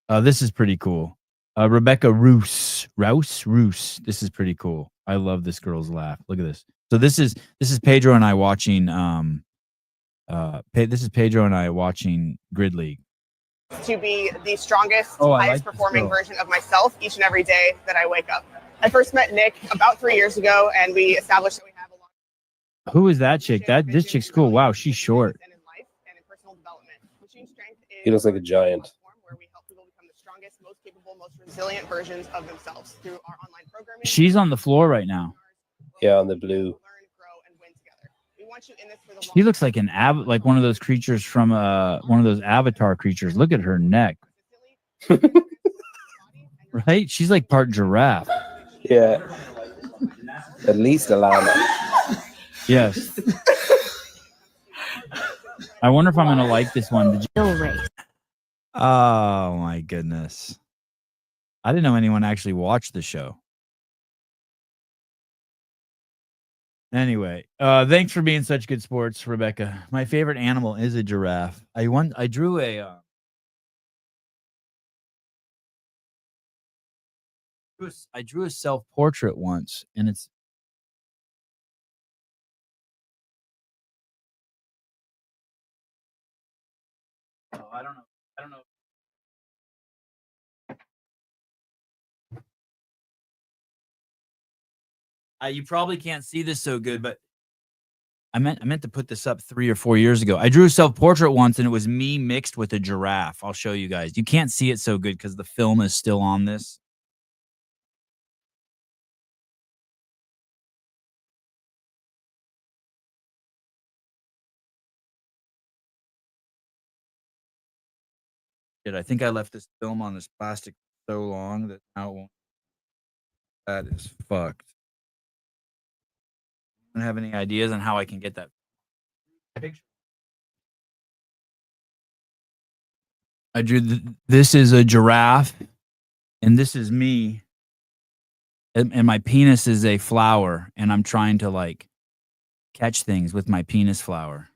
This is pretty cool. Rebecca Roos. This is pretty cool. I love this girl's laugh. Look at this. So this is Pedro and I watching this is Pedro and I watching Grid League. To be the strongest, highest performing version of myself each and every day that I wake up. I first met Nick about 3 years ago, and we established that we have a lot. Who is that chick? This chick's cool. Wow, she's short. And in life and in personal development. Machine Strength is He looks like a giant. where we help people become the strongest, most capable, most resilient versions of themselves through our online programming. She's on the floor right now. Yeah, on the blue. Learn, grow, and win together. We want you in this for the She looks like like one of those creatures from one of those Avatar creatures. Look at her neck. Right? She's like part giraffe. Yeah. At least a llama. Yes. I wonder if I'm gonna like this one. Oh my goodness. I didn't know anyone actually watched the show. Anyway, thanks for being such good sports, Rebecca. My favorite animal is a giraffe. I drew a self-portrait once, and it's I don't know. You probably can't see this so good, but I meant to put this up 3 or 4 years ago. I drew a self-portrait once, and it was me mixed with a giraffe. I'll show you guys. You can't see it so good because the film is still on this. I think I left this film on this plastic so long that now it won't. That is fucked. I don't have any ideas on how I can get that picture. I drew this is a giraffe, and this is me, and my penis is a flower, and I'm trying to like catch things with my penis flower.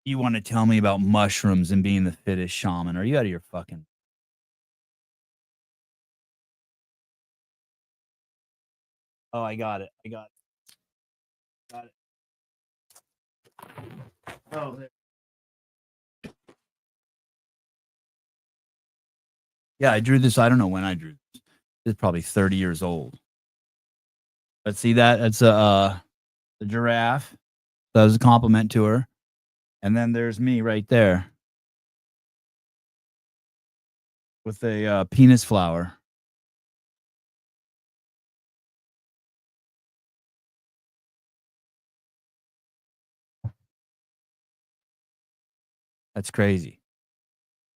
You want to tell me about mushrooms and being the fittest shaman? Are you out of your fucking... Oh, I got it. Got it. Oh, there. Yeah, I drew this. I don't know when I drew this. It's probably 30 years old. But see that? That's the giraffe. That was a compliment to her. And then there's me right there with a penis flower. That's crazy.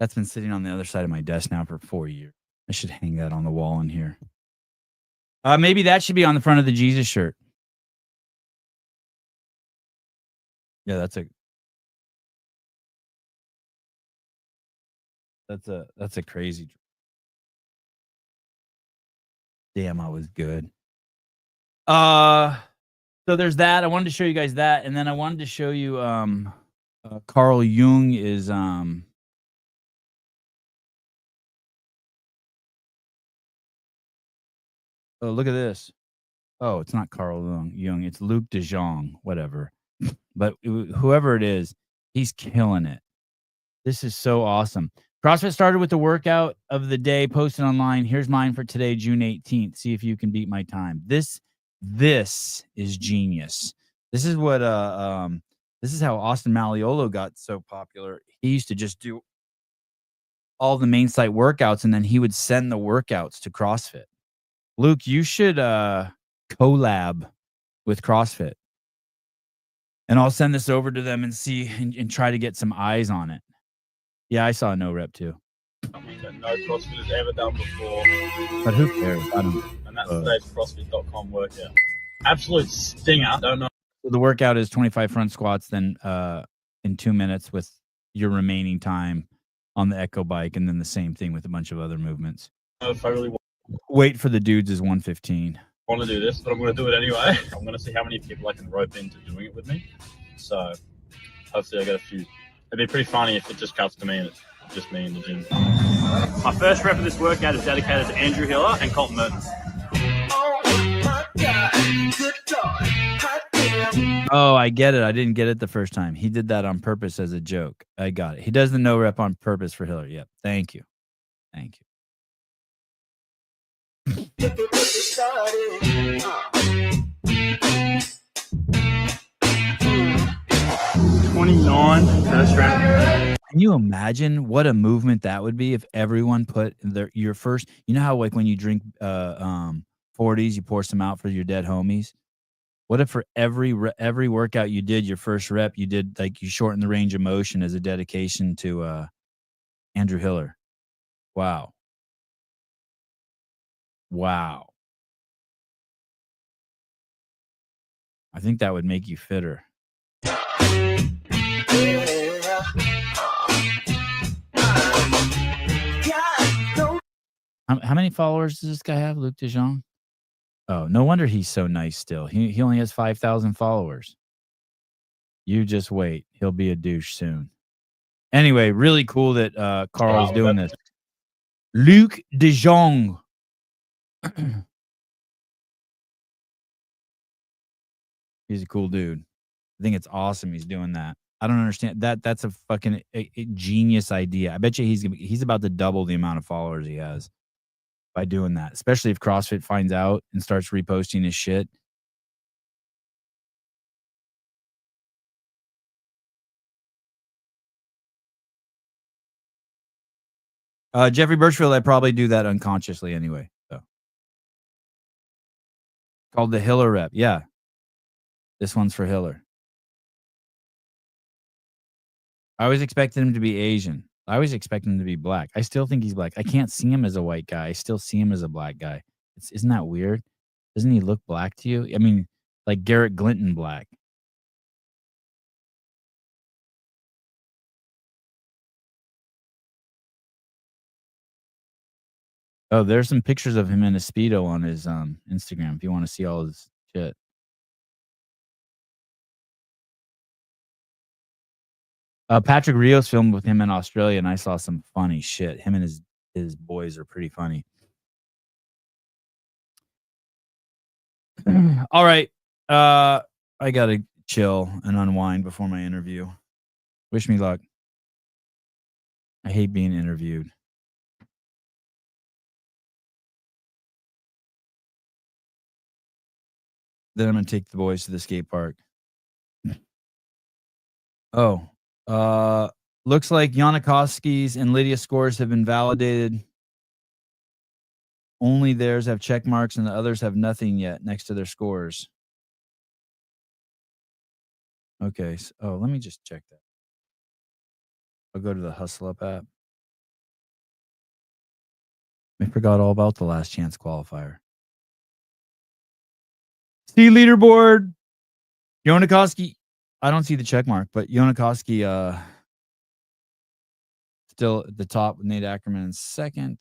That's been sitting on the other side of my desk now for 4 years. I should hang that on the wall in here. Maybe that should be on the front of the Jesus shirt. Yeah, that's a crazy. Damn, I was good. So there's that. I wanted to show you guys that, and then I wanted to show you Carl Jung is oh, look at this. Oh, it's not Carl Jung, it's Luc de Jong, whatever. But whoever it is, he's killing it. This is so awesome. CrossFit started with the workout of the day posted online. Here's mine for today, June 18th. See if you can beat my time. This is genius. This is what this is how Austin Malleolo got so popular. He used to just do all the main site workouts, and then he would send the workouts to CrossFit. Luke, you should collab with CrossFit. And I'll send this over to them and see and try to get some eyes on it. Yeah, I saw a no rep too. Something that no CrossFit has ever done before. But who cares? I don't. And that's today's CrossFit.com workout. Absolute stinger. Don't know. The workout is 25 front squats, then in 2 minutes with your remaining time on the Echo bike, and then the same thing with a bunch of other movements. If I really Weight for the dudes is 115. want to do this, but I'm going to do it anyway. I'm going to see how many people I can rope into doing it with me. So hopefully I get a few. It'd be pretty funny if it just cuts to me and it's just me in the gym. My first rep of this workout is dedicated to Andrew Hiller and Colton Mertens. Oh, I get it. I didn't get it the first time. He did that on purpose as a joke. I got it. He does the no rep on purpose for Hiller. Yep. Thank you. Thank you. 29 first rep. Can you imagine what a movement that would be if everyone put your first, you know how like when you drink 40s, you pour some out for your dead homies? What if for every workout you did, your first rep, you did like you shorten the range of motion as a dedication to Andrew Hiller? Wow. Wow. I think that would make you fitter. How many followers does this guy have, Luc de Jong? Oh, no wonder he's so nice still. He only has 5,000 followers. You just wait. He'll be a douche soon. Anyway, really cool that Carl is doing this. Luc de Jong. He's a cool dude. I think it's awesome he's doing that. I don't understand that. That's a fucking a genius idea. I bet you he's about to double the amount of followers he has by doing that, especially if CrossFit finds out and starts reposting his shit. Jeffrey Birchfield, I probably do that unconsciously anyway. So called the Hiller rep. Yeah. This one's for Hiller. I always expected him to be Asian. I always expect him to be black. I still think he's black. I can't see him as a white guy. I still see him as a black guy. Isn't that weird? Doesn't he look black to you? I mean, like Garrett Glinton black. Oh, there's some pictures of him in a Speedo on his Instagram if you want to see all his shit. Patrick Rios filmed with him in Australia, and I saw some funny shit. Him and his boys are pretty funny. All right. I gotta chill and unwind before my interview. Wish me luck. I hate being interviewed. Then I'm gonna take the boys to the skate park. Oh. Looks like Yanikoski's and Lydia's scores have been validated. Only theirs have check marks and the others have nothing yet next to their scores. Okay. So, let me just check that. I'll go to the Hustle Up app. I forgot all about the last chance qualifier. See leaderboard. Yanikoski. I don't see the check mark, but Yonakoski still at the top with Nate Ackerman in second.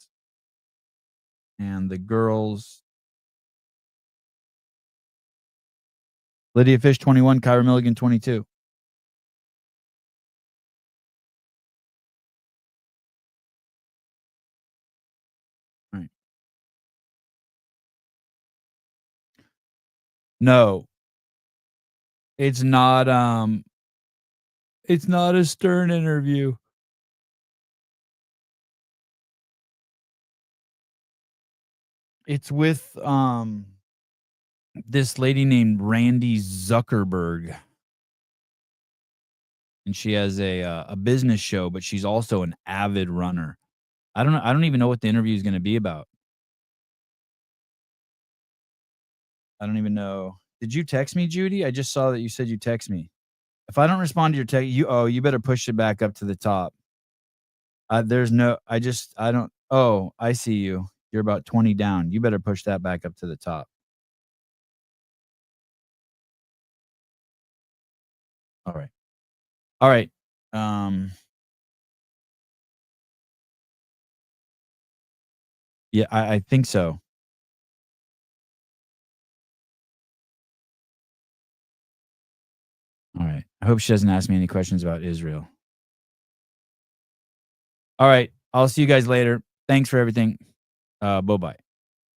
And the girls, Lydia Fish 21, Kyra Milligan 22. Right. No. It's not a Stern interview. It's with this lady named Randy Zuckerberg. And she has a business show, but she's also an avid runner. I don't even know what the interview is going to be about. I don't even know. Did you text me, Judy? I just saw that you said you text me. If I don't respond to your text, you better push it back up to the top. I don't. Oh, I see you. You're about 20 down. You better push that back up to the top. All right. All right. Yeah, I think so. All right. I hope she doesn't ask me any questions about Israel. All right. I'll see you guys later. Thanks for everything. Bye-bye.